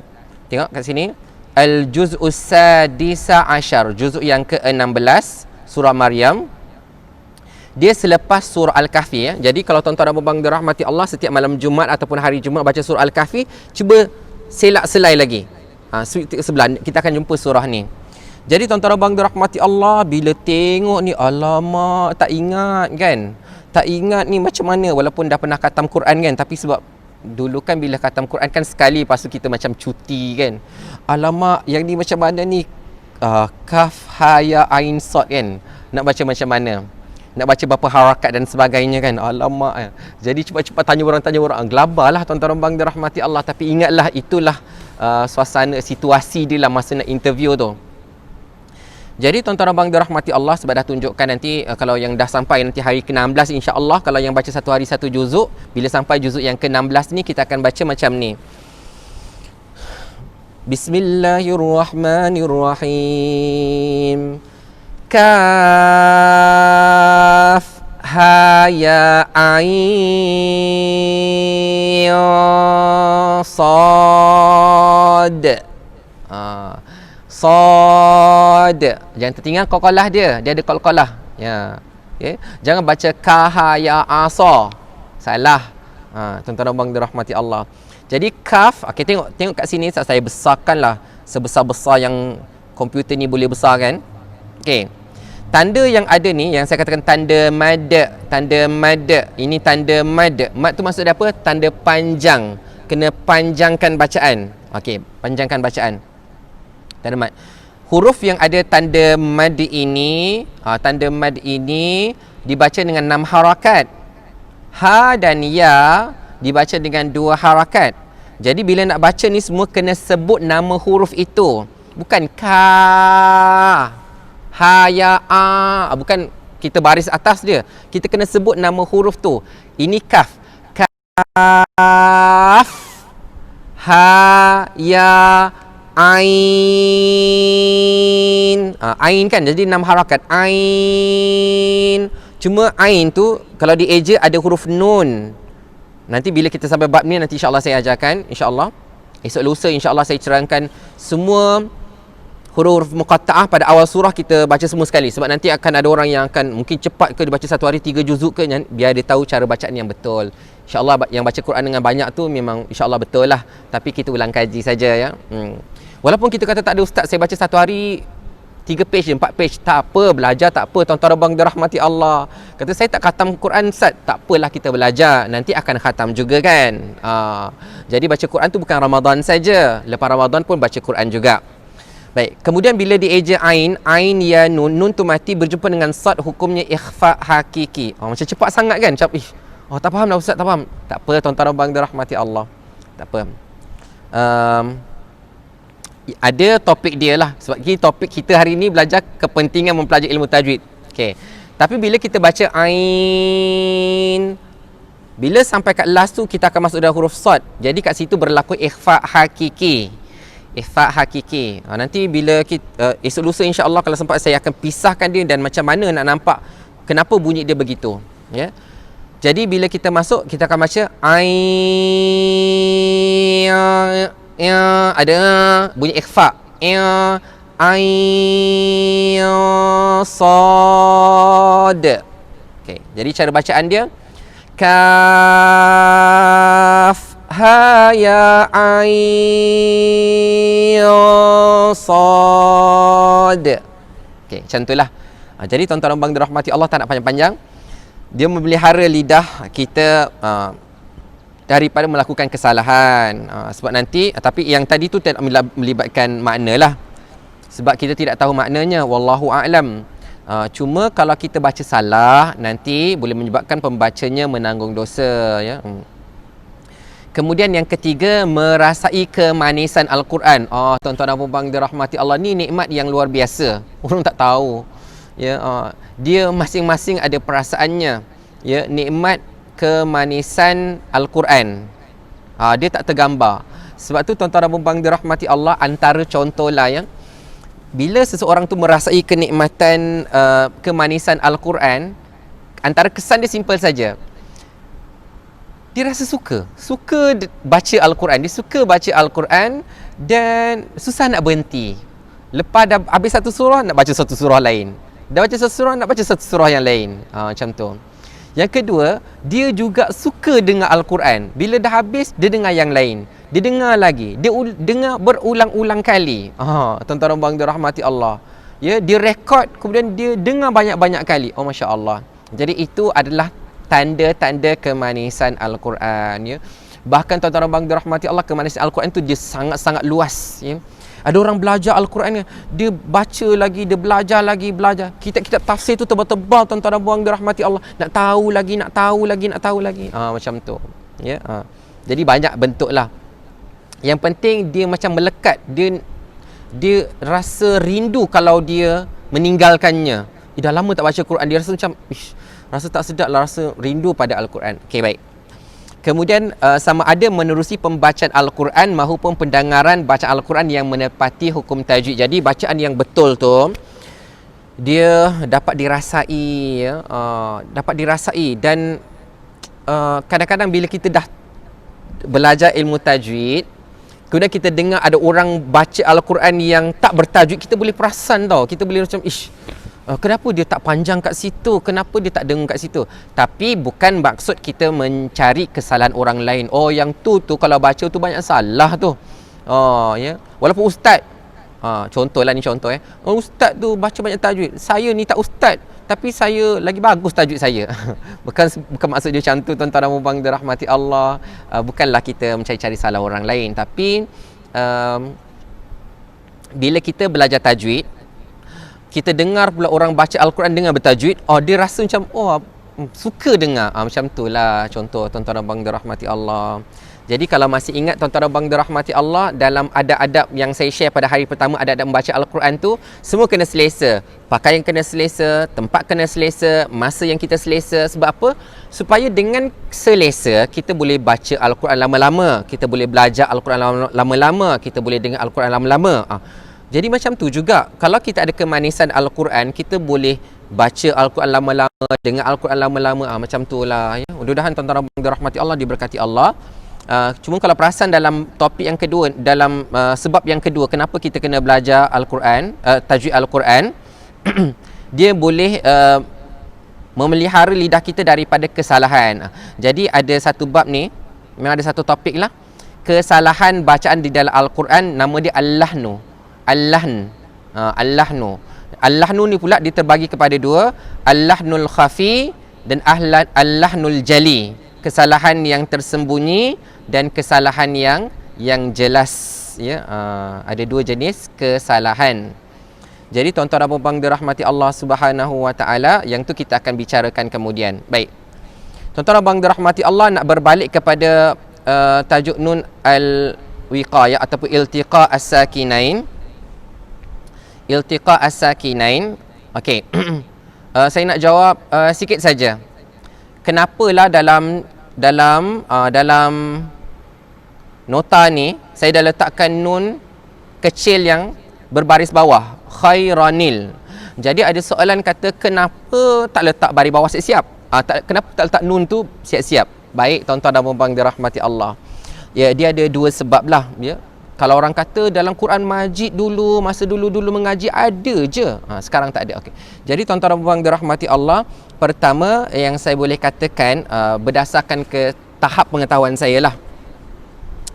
Tengok kat sini, Al-Juz'us Sadisa Ashar, juzuk yang ke-16 surah Maryam. Dia selepas surah Al-Kahfi, ya. Jadi kalau tuan-tuan dan puan dirahmati Allah, setiap malam Jumaat ataupun hari Jumaat baca surah Al-Kahfi, cuba selak selai lagi. Sebelah kita akan jumpa surah ni. Jadi tuan-tuan dan puan dirahmati Allah, bila tengok ni, alamak, tak ingat kan. Tak ingat ni macam mana, walaupun dah pernah khatam Quran kan, tapi sebab dulu kan bila khatam Quran kan sekali, lepas tu kita macam cuti kan. Alamak, yang ni macam mana ni? Kaf, ha, ya, ain, sad kan. Nak baca macam mana? Nak baca berapa harakat dan sebagainya kan. Alamak. Jadi cepat-cepat tanya orang. Gelabarlah tuan-tuan dan puan dirahmati Allah. Tapi ingatlah, itulah suasana, situasi dia lah masa nak interview tu. Jadi tuan-tuan dan puan dirahmati Allah, sebab dah tunjukkan nanti kalau yang dah sampai nanti hari ke-16, insya-Allah, kalau yang baca satu hari satu juzuk, bila sampai juzuk yang ke-16 ni, kita akan baca macam ni. Bismillahirrahmanirrahim. Kaf, ha, ya, ain, sad. Sad. Jangan tertinggal qalqalah dia. Dia ada qalqalah. Ya. Okay. Jangan baca ka, ha, ya, asa. Salah. Tuan-tuan dan puan dirahmati Allah. Jadi kaf, okey, tengok kat sini, saya besarkanlah sebesar-besar yang komputer ni boleh besar kan. Okey. Tanda yang ada ni, yang saya katakan tanda mad. Tanda mad. Ini tanda mad. Mad tu maksud apa? Tanda panjang. kena panjangkan bacaan. Okey, panjangkan bacaan. Tanda mad. Huruf yang ada tanda mad ini, tanda mad ini dibaca dengan 6 harakat. Ha dan ya dibaca dengan 2 harakat. Jadi bila nak baca ni semua kena sebut nama huruf itu. Bukan ka, ha, ya, a. Bukan kita baris atas dia. Kita kena sebut nama huruf tu. Ini kaf. Kaf, ha, ya, ain. Ain kan jadi 6 harakat. Ain. Cuma ain tu kalau dieja ada huruf nun. Nanti bila kita sampai bab ni nanti insya-Allah saya ajarkan, insya-Allah. Esok lusa insya-Allah saya cerangkan semua huruf muqatta'ah pada awal surah kita baca semua sekali. Sebab nanti akan ada orang yang akan mungkin cepat ke dia baca satu hari 3 juzuk ke, biar dia tahu cara bacaan yang betul. InsyaAllah yang baca Quran dengan banyak tu memang insyaAllah betul lah. Tapi kita ulang kaji saja ya. Walaupun kita kata tak ada ustaz, saya baca satu hari 3 page, 4 page, tak apa, belajar tak apa, tuan-tuan abang dirahmati Allah. Kata saya tak khatam Quran Ustaz, tak apalah kita belajar, nanti akan khatam juga kan. Jadi baca Quran tu bukan Ramadan saja, lepas Ramadan pun baca Quran juga. Baik, kemudian bila dieja ain, ain ya nun, nun tu mati berjumpa dengan sad, hukumnya ikhfa hakiki. Macam cepat sangat kan? Tak faham dah Ustaz, tak faham. Tak apa, tuan-tuan abang dirahmati Allah. Tak apa. Ada topik dia lah. Sebab topik kita hari ni belajar kepentingan mempelajari ilmu tajwid. Okey. Tapi bila kita baca ain, bila sampai kat last tu kita akan masuk dalam huruf sad. Jadi kat situ berlaku ikhfa hakiki. Ikhfa hakiki. Nanti bila kita esok lusa insya-Allah kalau sempat saya akan pisahkan dia dan macam mana nak nampak kenapa bunyi dia begitu. Ya. Jadi bila kita masuk kita akan baca ain, ya, ada bunyi ikhfa. Ya, ain, sad. Okey, jadi cara bacaan dia kaf, ha, ya, ain, sad. Okey, macam itulah. Jadi tuan-tuan abang dirahmati Allah, tak nak panjang-panjang. Dia memelihara lidah kita daripada melakukan kesalahan. Sebab nanti, tapi yang tadi tu tidak melibatkan makna lah. Sebab kita tidak tahu maknanya, wallahu a'lam. Cuma kalau kita baca salah, nanti boleh menyebabkan pembacanya menanggung dosa. Ya. Kemudian yang ketiga, merasai kemanisan Al-Quran. Tuan-tuan dan puan-puan dirahmati Allah, ni nikmat yang luar biasa. Orang tak tahu. Ya, dia masing-masing ada perasaannya. Ya, nikmat kemanisan Al-Quran. Dia tak tergambar. Sebab tu tuan-tuan dan puan-puan dirahmati Allah, antara contoh lah ya, bila seseorang tu merasai kenikmatan kemanisan Al-Quran, antara kesan dia simple saja. Dia rasa suka baca Al-Quran. Dia suka baca Al-Quran dan susah nak berhenti. Lepas dah habis satu surah, nak baca satu surah lain. Dah baca satu surah, nak baca satu surah yang lain. Macam tu. Yang kedua, dia juga suka dengar Al-Quran. Bila dah habis, dia dengar yang lain. Dia dengar lagi. Dia dengar berulang-ulang kali. Tuan-tuan bang dirahmati Allah. Ya, dia rekod, kemudian dia dengar banyak-banyak kali. Masya Allah. Jadi itu adalah tanda-tanda kemanisan Al-Quran. Ya. Bahkan tuan-tuan bang dirahmati Allah, kemanisan Al-Quran tu dia sangat-sangat luas. Ya. Ada orang belajar Al-Quran, dia baca lagi, dia belajar lagi, kitab-kitab tafsir tu tebal-tebal, tuan-tuan dan puan dirahmati Allah. Nak tahu lagi. Macam tu. Ya. Jadi banyak bentuk lah. Yang penting dia macam melekat. Dia rasa rindu kalau dia meninggalkannya. Dah lama tak baca Quran, dia rasa macam rasa tak sedap lah, rasa rindu pada Al-Quran. Okey, baik. Kemudian sama ada menerusi pembacaan Al-Quran maupun pendengaran bacaan Al-Quran yang menepati hukum tajwid. Jadi bacaan yang betul tu dia dapat dirasai, ya, dan kadang-kadang bila kita dah belajar ilmu tajwid, kemudian kita dengar ada orang baca Al-Quran yang tak bertajwid, kita boleh perasan tau. Kita boleh macam kenapa dia tak panjang kat situ? Kenapa dia tak dengar kat situ? Tapi bukan maksud kita mencari kesalahan orang lain. Yang tu kalau baca tu banyak salah tu. Ya. Walaupun ustaz, contohlah ni contoh ustaz tu baca banyak tajwid. Saya ni tak ustaz, tapi saya lagi bagus tajuk saya. bukan maksud dia macam tu tuan-tuan dan puan-puan dirahmati Allah. Bukanlah kita mencari-cari salah orang lain, tapi bila kita belajar tajwid, kita dengar pula orang baca Al-Quran dengan bertajwid, dia rasa macam suka dengar. Macam tu lah contoh tuan-tuan dan puan dirahmati Allah. Jadi kalau masih ingat tuan-tuan dan puan dirahmati Allah, dalam adab-adab yang saya share pada hari pertama, adab-adab membaca Al-Quran tu, semua kena selesa. Pakaian kena selesa, tempat kena selesa, masa yang kita selesa. Sebab apa? Supaya dengan selesa, kita boleh baca Al-Quran lama-lama, kita boleh belajar Al-Quran lama-lama, kita boleh dengar Al-Quran lama-lama. Jadi macam tu juga, kalau kita ada kemanisan Al-Quran, kita boleh baca Al-Quran lama-lama, dengar Al-Quran lama-lama. Macam tu lah ya. Mudah-mudahan tuan-tuan dan puan dirahmati Allah, diberkati Allah. Cuma kalau perasan dalam topik yang kedua, dalam sebab yang kedua, kenapa kita kena belajar Al-Quran, tajwid Al-Quran, dia boleh memelihara lidah kita daripada kesalahan. Jadi ada satu bab ni, memang ada satu topik lah, kesalahan bacaan di dalam Al-Quran, nama dia Al-Lahnu. Al-Lahn, Al-Lahnu. Al-Lahnu ni pula dia terbagi kepada dua, Al-Lahnul Khafi dan Al-Lahnul Jali. Kesalahan yang tersembunyi dan kesalahan yang jelas ya. Ada dua jenis kesalahan. Jadi tuan-tuan dan puan-puan dirahmati Allah Subhanahu wa taala, yang tu kita akan bicarakan kemudian. Baik. Tuan-tuan dan puan dirahmati Allah, nak berbalik kepada tajuk nun al-wiqayah ataupun iltiqa as-sakinain. Iltiqa as-sakinain. Okey. Saya nak jawab sikit saja. Kenapalah dalam nota ni saya dah letakkan nun kecil yang berbaris bawah, khairanil. Jadi ada soalan kata, kenapa tak letak baris bawah siap-siap? Kenapa tak letak nun tu siap-siap? Baik tuan-tuan dan puan-puan dirahmati Allah. Ya, dia ada dua sebab lah ya. Kalau orang kata dalam Quran Majid dulu, masa dulu-dulu mengaji ada je, sekarang tak ada. Okey. Jadi tuan-tuan dan puan dirahmati Allah, pertama yang saya boleh katakan berdasarkan ke tahap pengetahuan saya lah,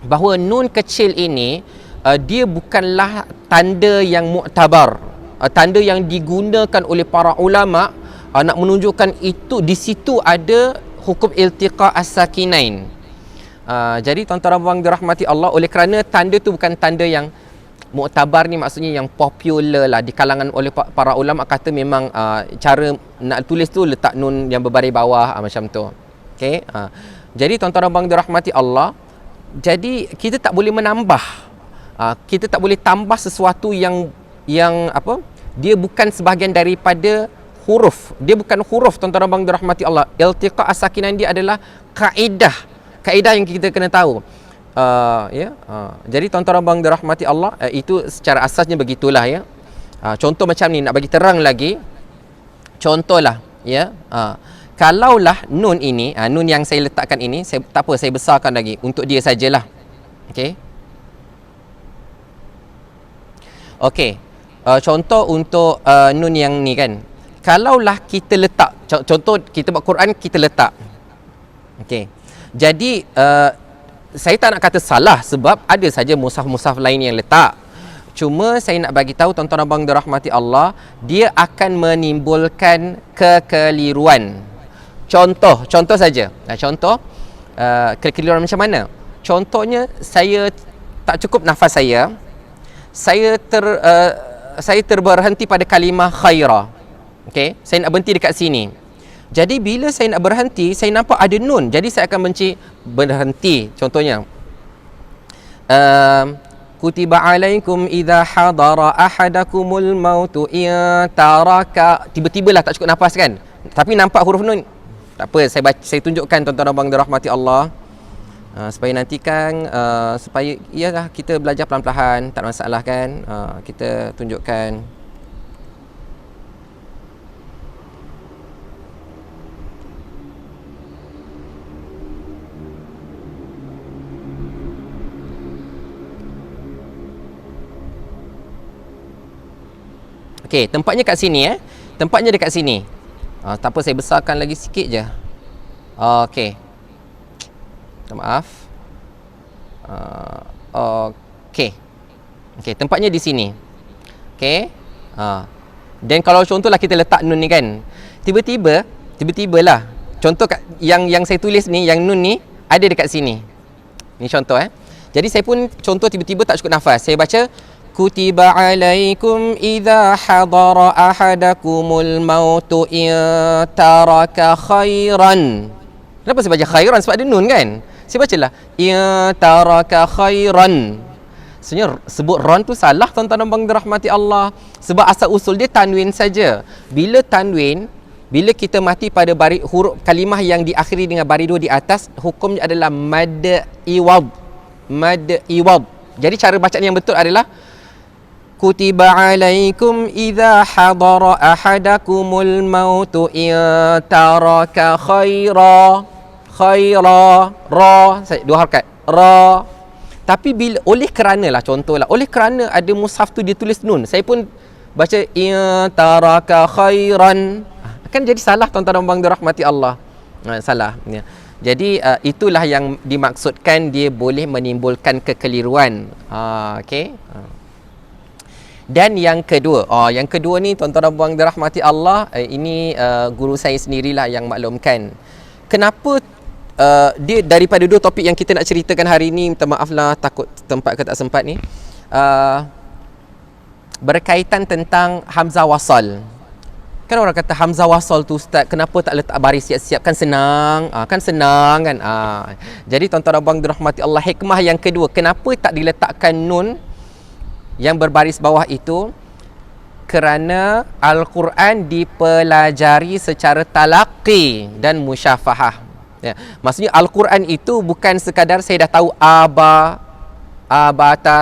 bahawa nun kecil ini dia bukanlah tanda yang muktabar, tanda yang digunakan oleh para ulama nak menunjukkan itu di situ ada hukum iltiqa as-sakinain. Jadi tuan-tuan dan puan dirahmati Allah, oleh kerana tanda tu bukan tanda yang muktabar, ni maksudnya yang popular lah di kalangan oleh para ulama, kata memang cara nak tulis tu letak nun yang berbaris bawah macam tu. Okey. Jadi tuan-tuan dan puan dirahmati Allah, jadi kita tak boleh menambah, kita tak boleh tambah sesuatu yang apa, dia bukan sebahagian daripada huruf, dia bukan huruf. Tuan-tuan dan puan dirahmati Allah, iltiqa as-sakinain dia adalah kaedah yang kita kena tahu. Jadi tuan-tuan dan puan dirahmati Allah, itu secara asasnya begitulah ya. Contoh macam ni, nak bagi terang lagi. Contohlah ya, kalaulah nun ini, nun yang saya letakkan ini, saya tak apa, saya besarkan lagi untuk dia sajalah. Okey. Okey. Contoh untuk nun yang ni kan. Kalaulah kita letak, contoh kita buat Quran, kita letak. Okey. Jadi saya tak nak kata salah, sebab ada saja mushaf-mushaf lain yang letak. Cuma saya nak bagi tahu tuan-tuan dan puan dirahmati Allah, dia akan menimbulkan kekeliruan. Contoh saja. Contoh kekeliruan macam mana? Contohnya, saya tak cukup nafas saya terberhenti pada kalimah khaira. Okey, saya nak berhenti dekat sini. Jadi bila saya nak berhenti, saya nampak ada nun. Jadi saya akan berhenti. Contohnya, kutiba alaikum idza hadara ahadakumul mautu in taraka. Tiba-tibalah tak cukup nafas kan? Tapi nampak huruf nun. Tak apa, saya tunjukkan tuan-tuan dan puan dirahmati Allah. Supaya nanti kan supaya iyalah kita belajar pelan-pelan, tak ada masalah kan? Kita tunjukkan. Okey, tempatnya kat sini Tempatnya dekat sini. Tak apa, saya besarkan lagi sikit je. Okey. Minta maaf. Okey. Okey, tempatnya di sini. Okey. Dan kalau contohlah kita letak nun ni kan, tiba-tibalah contoh yang saya tulis ni, yang nun ni ada dekat sini. Ni contoh Jadi saya pun contoh tiba-tiba tak cukup nafas. Saya baca kutiba alaikum idza hadara ahadakumul mautu in taraka khairan. Kenapa saya baca khairan? Sebab ada nun kan. Saya bacalah in taraka khairan. Sebenarnya sebut ron tu salah tuan-tuan dan puan dirahmati Allah. Sebab asal usul dia tanwin saja. Bila tanwin, bila kita mati pada huruf kalimah yang diakhiri dengan baris 2 di atas, hukumnya adalah mad iwad. Mad iwad. Jadi cara bacaan yang betul adalah kutiba alaikum idza hadara ahadakumul mautu in taraka khaira. Khaira, ra, dua harakat. Ra. Tapi bila oleh kerana lah, contohlah, oleh kerana ada mushaf tu dia tulis nun, saya pun baca in taraka khairan, kan jadi salah tuan-tuan dan puan dirahmati Allah. Salah ya. Jadi itulah yang dimaksudkan dia boleh menimbulkan kekeliruan. Okey. Dan yang kedua, ni tuan-tuan dan puan dirahmati Allah, ini guru saya sendirilah yang maklumkan. Kenapa dia daripada dua topik yang kita nak ceritakan hari ni, minta maaf lah takut tempat ke tak sempat ni, berkaitan tentang hamzah wasal. Kan orang kata hamzah wasal tu ustaz, kenapa tak letak baris siap-siap? Kan senang, kan. Jadi tuan-tuan dan puan dirahmati Allah, hikmah yang kedua, kenapa tak diletakkan nun yang berbaris bawah itu? Kerana Al-Quran dipelajari secara talaqi dan musyafahah. Ya, maksudnya Al-Quran itu bukan sekadar saya dah tahu ta,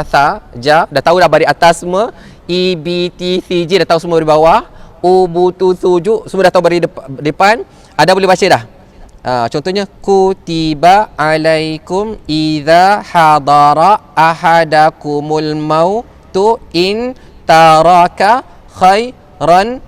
tha, ja, dah tahu dah baris atas semua, i, b, t, c, j dah tahu semua di bawah, u, bu, tu, su, ju semua dah tahu baris depan, ada boleh baca dah. Contohnya kutiba alaikum idza hadara ahadakumul mautu in taraka khairan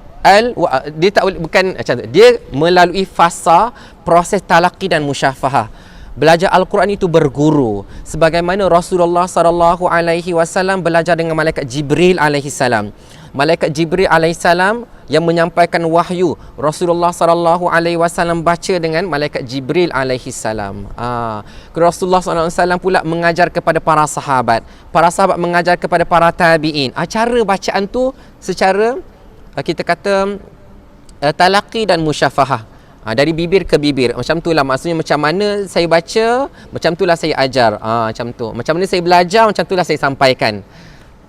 dia tak boleh, bukan macam tu. Dia melalui fasa proses talaqi dan musyafahah. Belajar Al-Quran itu berguru, sebagaimana Rasulullah sallallahu alaihi wasallam belajar dengan malaikat Jibril alaihi salam. Malaikat Jibril alaihi salam yang menyampaikan wahyu, Rasulullah sallallahu alaihi wasallam baca dengan malaikat Jibril alaihi salam. Rasulullah sallallahu alaihi wasallam pula mengajar kepada para sahabat mengajar kepada para tabi'in. Cara bacaan tu secara kita kata talaqi dan musyafahah, dari bibir ke bibir. Macam tu lah, maksudnya macam mana saya baca, macam tu lah saya ajar. Macam tu. Macam mana saya belajar, macam tu lah saya sampaikan.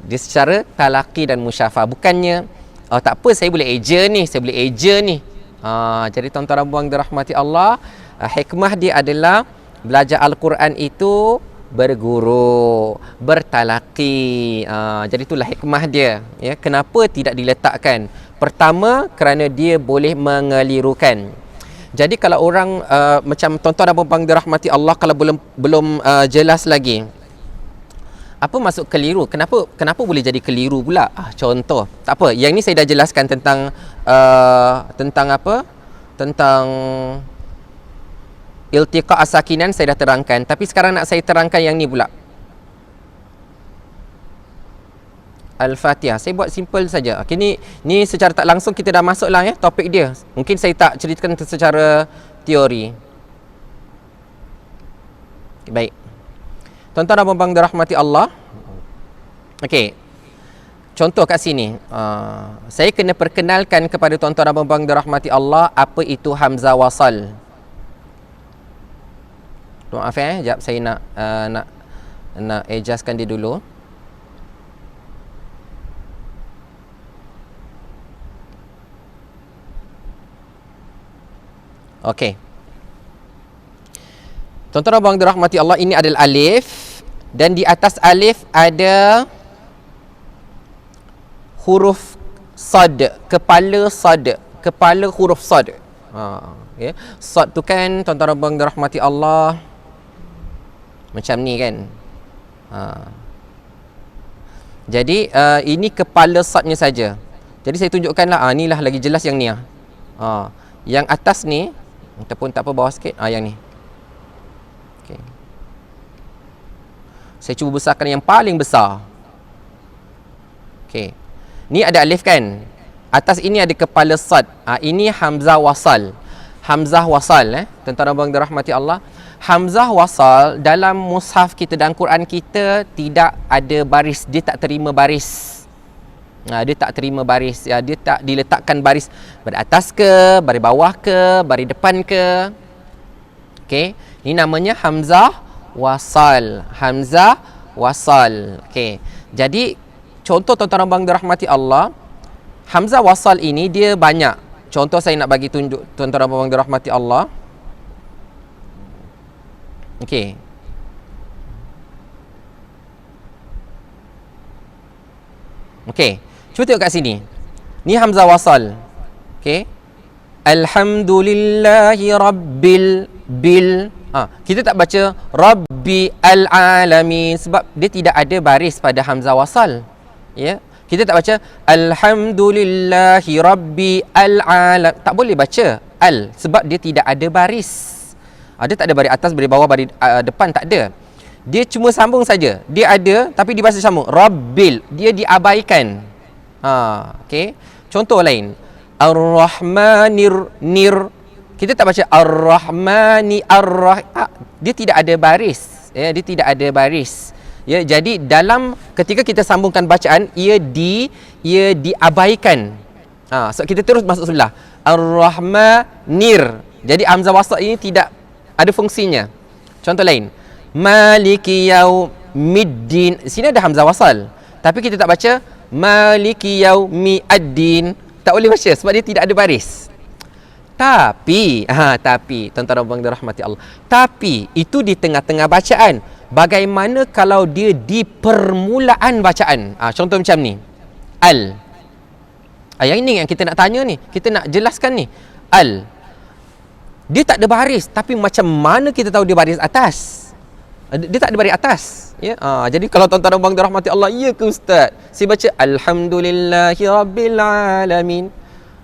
Dia secara talaqi dan musyafahah. Bukannya tak apa, saya boleh eja ni. Jadi tuan-tuan dan puan dirahmati Allah, hikmah dia adalah belajar Al-Quran itu berguru, bertalaqi. Jadi itulah hikmah dia. Ya, kenapa tidak diletakkan? Pertama, kerana dia boleh mengelirukan. Jadi kalau orang macam tuan-tuan dan puan dirahmati Allah, kalau belum jelas lagi apa maksud keliru, kenapa boleh jadi keliru pula? Contoh, tak apa, yang ni saya dah jelaskan tentang apa? Tentang iltiqa as-sakinan saya dah terangkan, tapi sekarang nak saya terangkan yang ni pula. Al-Fatihah. Saya buat simple saja. Okey, ni secara tak langsung kita dah masuklah ya topik dia. Mungkin saya tak ceritakan secara teori. Baik. Tuan-tuan dan puan-puan dirahmati Allah. Okey. Contoh kat sini. Saya kena perkenalkan kepada tuan-tuan dan puan-puan dirahmati Allah apa itu hamzah wasal. Maaf jap saya nak adjustkan dia dulu. Okey. Tuan-tuan dan puan dirahmati Allah, ini adalah alif, dan di atas alif ada huruf sad, kepala huruf sad. Okay. Sad tu kan tuan-tuan dan puan dirahmati Allah macam ni kan. Jadi ini kepala sadnya saja. Jadi saya tunjukkanlah, inilah lagi jelas yang ni. Yang atas ni ataupun tak apa, bawah sikit, yang ni. Okay. Saya cuba besarkan yang paling besar. Okey. Ni ada alif kan? Atas ini ada kepala sad. Ini hamzah wasal. Hamzah wasal, tuan-tuan dan puan dirahmati Allah. Hamzah wasal dalam mushaf kita dan Quran kita tidak ada baris, dia tak terima baris. Dia tak terima baris, dia tak diletakkan baris baris atas ke, baris bawah ke, baris depan ke. Okey, ini namanya hamzah wasal. Hamzah wasal. Okey. Jadi contoh tuan-tuan dan puan dirahmati Allah, hamzah wasal ini dia banyak. Contoh saya nak bagi tunjuk tuan-tuan dan puan dirahmati Allah. Okey. Okey. Cuba tengok kat sini. Ni hamzah wasal. Okey. Alhamdulillahi rabbil bil. Kita tak baca rabbi al-alamin sebab dia tidak ada baris pada hamzah wasal. Ya. Kita tak baca alhamdulillahi rabbi al-alam. Tak boleh baca al sebab dia tidak ada baris. Dia tak ada baris atas, baris bawah, baris depan, tak ada. Dia cuma sambung saja. Dia ada tapi dibaca sambung. Rabbil, dia diabaikan. Okey. Contoh lain. Ar-Rahmanir nir. Kita tak baca Ar-Rahmani dia tidak ada baris. Ya, dia tidak ada baris. Ya, jadi dalam ketika kita sambungkan bacaan, ia diabaikan. So kita terus masuk sebelah. Ar-Rahmanir. Jadi hamzah wasal ini tidak ada fungsinya. Contoh lain. Maliki yaumiddin. Sini ada hamzah wasal. Tapi kita tak baca Maliki yaumiddin. Tak boleh baca sebab dia tidak ada baris. Tapi tuan-tuan dan puan dirahmati Allah. Tapi itu di tengah-tengah bacaan. Bagaimana kalau dia di permulaan bacaan? Contoh macam ni. Al. Yang ini yang kita nak tanya ni. Kita nak jelaskan ni. Al. Dia tak ada baris. Tapi macam mana kita tahu dia baris atas? Dia tak ada baris atas. Ya? Jadi kalau tuan-tuan dan puan dirahmati Allah, ya ke Ustaz? Saya baca Alhamdulillahi Rabbil Alamin.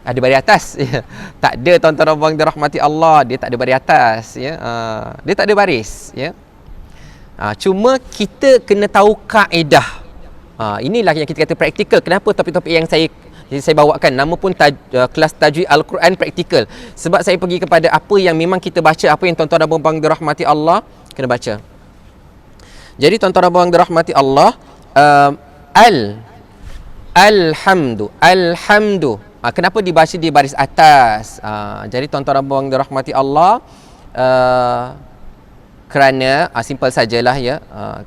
Ada baris atas. Ya. Tak ada tuan-tuan dan puan dirahmati Allah. Dia tak ada baris atas. Ya. Dia tak ada baris. Ya. Cuma kita kena tahu kaedah. Inilah yang kita kata praktikal. Kenapa topik-topik yang saya bawakan nama pun kelas tajwid Al-Quran praktikal. Sebab saya pergi kepada apa yang memang kita baca, apa yang tuan-tuan dan puan dirahmati Allah kena baca. Jadi tuan-tuan dan puan dirahmati Allah, alhamdu. Kenapa dibaca di baris atas? Jadi tuan-tuan dan puan dirahmati Allah, kerana simple sajalah ya.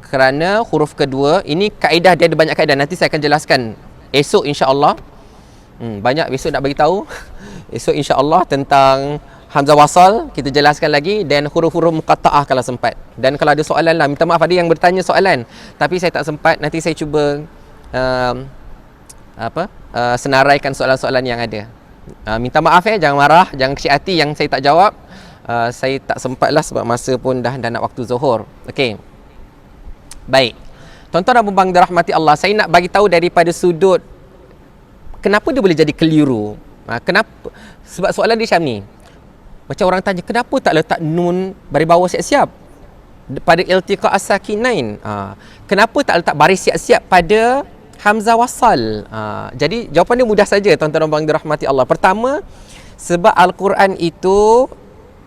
Kerana huruf kedua ini kaedah, dia ada banyak kaedah, nanti saya akan jelaskan esok insya-Allah. Banyak besok nak bagi tahu. Esok insya-Allah tentang hamzah wasal kita jelaskan lagi, dan huruf-huruf muqatta'ah kalau sempat. Dan kalau ada soalan lah, minta maaf ada yang bertanya soalan tapi saya tak sempat, nanti saya cuba senaraikan soalan-soalan yang ada. Minta maaf jangan marah, jangan kecil hati yang saya tak jawab. Saya tak sempat lah sebab masa pun dah nak waktu zuhur. Okey. Baik. Tuan-tuan dan puan dirahmati Allah, saya nak bagi tahu daripada sudut kenapa dia boleh jadi keliru. Kenapa? Sebab soalan dia macam ni. Macam orang tanya, kenapa tak letak nun baris bawah siap-siap pada iltiqa as-sakinain? Kenapa tak letak baris siap-siap pada hamzah wasal? Jadi jawapan dia mudah saja tuan-tuan dan puan dirahmati Allah. Pertama, sebab Al-Quran itu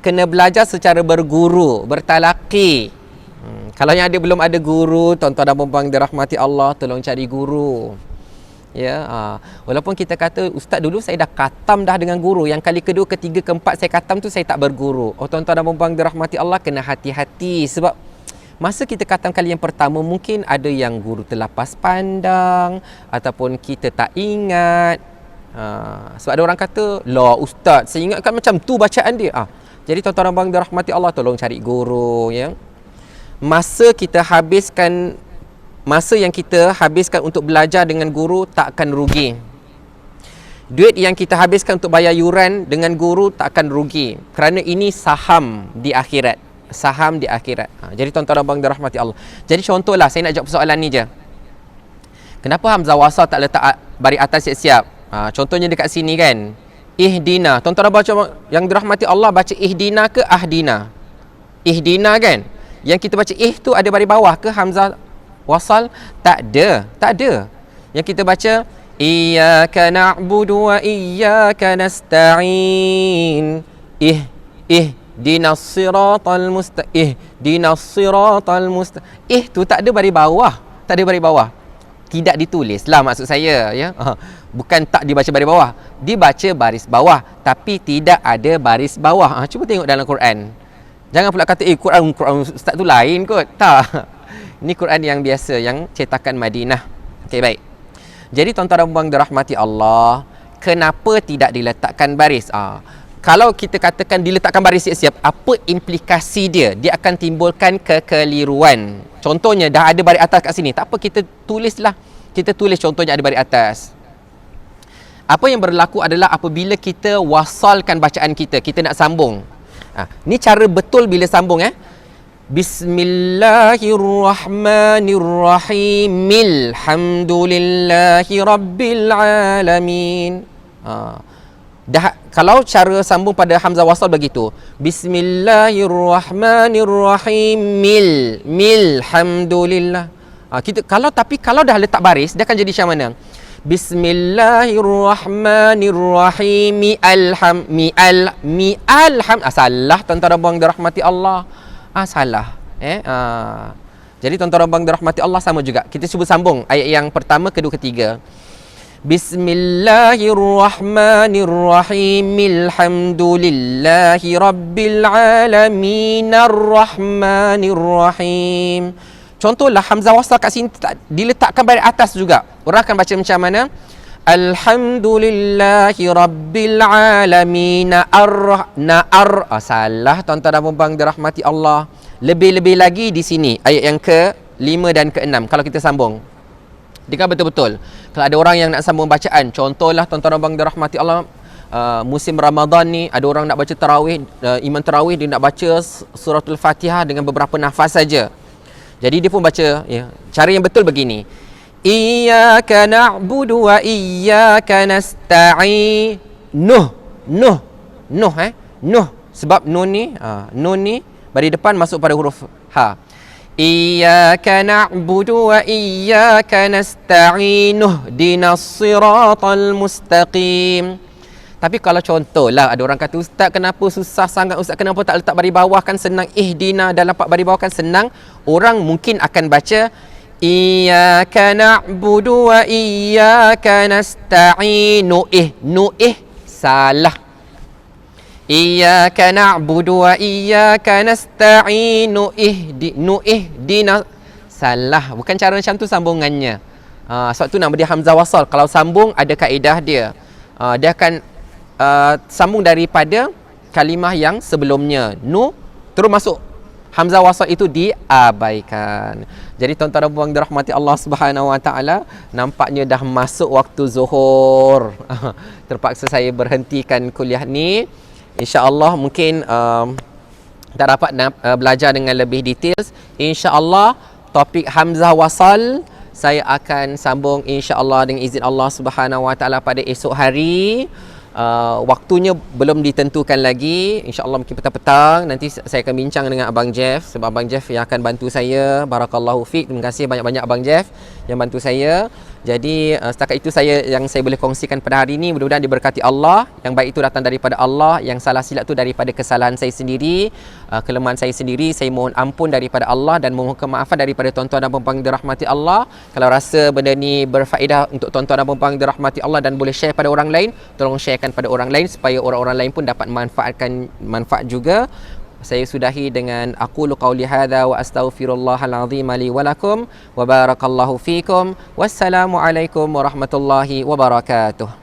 kena belajar secara berguru, bertalaqi. Kalau yang ada belum ada guru, tuan-tuan dan puan dirahmati Allah, tolong cari guru. Ya, walaupun kita kata ustaz dulu saya dah khatam dah dengan guru, yang kali kedua, ketiga, keempat saya khatam tu saya tak berguru. Tuan-tuan dan puan dirahmati Allah, kena hati-hati sebab masa kita khatam kali yang pertama mungkin ada yang guru terlepas pandang ataupun kita tak ingat. Sebab ada orang kata, "Lah ustaz, saya ingatkan macam tu bacaan dia." Jadi tuan-tuan dan puan dirahmati Allah, tolong cari guru ya. Masa yang kita habiskan untuk belajar dengan guru tak akan rugi. Duit yang kita habiskan untuk bayar yuran dengan guru tak akan rugi, kerana ini saham di akhirat. Saham di akhirat. Jadi tuan-tuan dan puan dirahmati Allah. Jadi contohlah, saya nak jawab soalan ni je. Kenapa hamzah wasal tak letak baris atas siap-siap? Contohnya dekat sini kan. Ihdina. Tuan-tuan baca yang dirahmati Allah, baca ihdina ke ahdina? Ihdina kan? Yang kita baca tu ada baris bawah ke hamzah wasal? Tak ada. Yang kita baca Iyyaka na'budu wa iyyaka nasta'in. Ihdinas siratal mustaqim. Ihdinas siratal mustaqim. Tu tak ada baris bawah. Tak ada baris bawah. Tidak ditulis lah maksud saya, ya. Bukan tak dibaca baris bawah. Dibaca baris bawah tapi tidak ada baris bawah. Cuba tengok dalam Quran. Jangan pula kata Quran ustaz tu lain kot. Tak. Ini Quran yang biasa, yang cetakan Madinah. Okey, baik. Jadi tuan-tuan dan puan dirahmati Allah, kenapa tidak diletakkan baris? Kalau kita katakan diletakkan baris siap-siap, apa implikasi dia? Dia akan timbulkan kekeliruan. Contohnya dah ada baris atas kat sini, tak apa, kita tulislah. Kita tulis contohnya ada baris atas. Apa yang berlaku adalah apabila kita wasalkan bacaan kita nak sambung. Ni cara betul bila sambung, Bismillahirrahmanirrahim. Alhamdulillahi rabbil alamin. Kalau cara sambung pada hamzah wasal begitu. Bismillahirrahmanirrahim. Alhamdulillah. Kalau dah letak baris, dia akan jadi macam mana? Bismillahirrahmanirrahim. Salah tuan-tuan dan puan dirahmati Allah. Salah. Jadi tuan-tuan dan puan dirahmati Allah sama juga. Kita cuba sambung ayat yang pertama, kedua, ketiga. Bismillahirrahmanirrahim. Alhamdulillahi rabbil alamin arrahmanirrahim. Contohlah hamzah wasal kat sini diletakkan baris atas juga. Orang akan baca macam mana? Alhamdulillahi rabbil alamin salah tuan-tuan dan puan dirahmati Allah. Lebih-lebih lagi di sini ayat yang ke-5 dan ke-6 kalau kita sambung. Dengar betul-betul. Kalau ada orang yang nak sambung bacaan, contohlah tuan-tuan dan puan dirahmati Allah, musim Ramadan ni ada orang nak baca tarawih, imam tarawih dia nak baca suratul Fatihah dengan beberapa nafas saja. Jadi dia pun baca, cara yang betul begini. Iyyaka na'budu wa iyyaka nasta'in. Nuh. Sebab nun ni baris depan masuk pada huruf ha. Iyyaka na'budu wa iyyaka nasta'in. Ihdinas siratal mustaqim. Tapi kalau contohlah ada orang kata, ustaz kenapa susah sangat, ustaz kenapa tak letak baris bawah, kan senang, ihdina dalam 4 baris bawah kan senang. Orang mungkin akan baca iyyaka na'budu wa iyyaka nasta'in. Salah. Iyyaka na'budu wa iyyaka nasta'in. Ihdina. Salah. Bukan cara macam tu sambungannya. Sebab tu nama dia hamzah wasal. Kalau sambung ada kaedah dia. Dia akan sambung daripada kalimah yang sebelumnya. Terus masuk hamzah wasal itu diabaikan. Jadi tuan-tuan dan puan dirahmati Allah Subhanahu Wa Taala, nampaknya dah masuk waktu zuhur. Terpaksa saya berhentikan kuliah ni. InsyaAllah mungkin tak dapat belajar dengan lebih details. InsyaAllah topik hamzah wasal saya akan sambung insyaAllah dengan izin Allah Subhanahu Wa Taala pada esok hari. Waktunya belum ditentukan lagi. InsyaAllah mungkin petang-petang nanti saya akan bincang dengan Abang Jeff, sebab Abang Jeff yang akan bantu saya. Barakallahu fiik. Terima kasih banyak-banyak Abang Jeff yang bantu saya. Jadi setakat itu yang saya boleh kongsikan pada hari ini. Mudah-mudahan diberkati Allah. Yang baik itu datang daripada Allah, yang salah silap itu daripada kesalahan saya sendiri, kelemahan saya sendiri. Saya mohon ampun daripada Allah dan mohon kemaafan daripada tuan-tuan dan puan-puan dirahmati Allah. Kalau rasa benda ni berfaedah untuk tuan-tuan dan puan-puan dirahmati Allah dan boleh share pada orang lain, tolong sharekan pada orang lain supaya orang-orang lain pun dapat manfaat juga. Saya sudahi dengan aqulu qauli hadza wa astaghfirullahal azim li wa lakum wa barakallahu fikum. Wassalamu alaikum warahmatullahi wabarakatuh.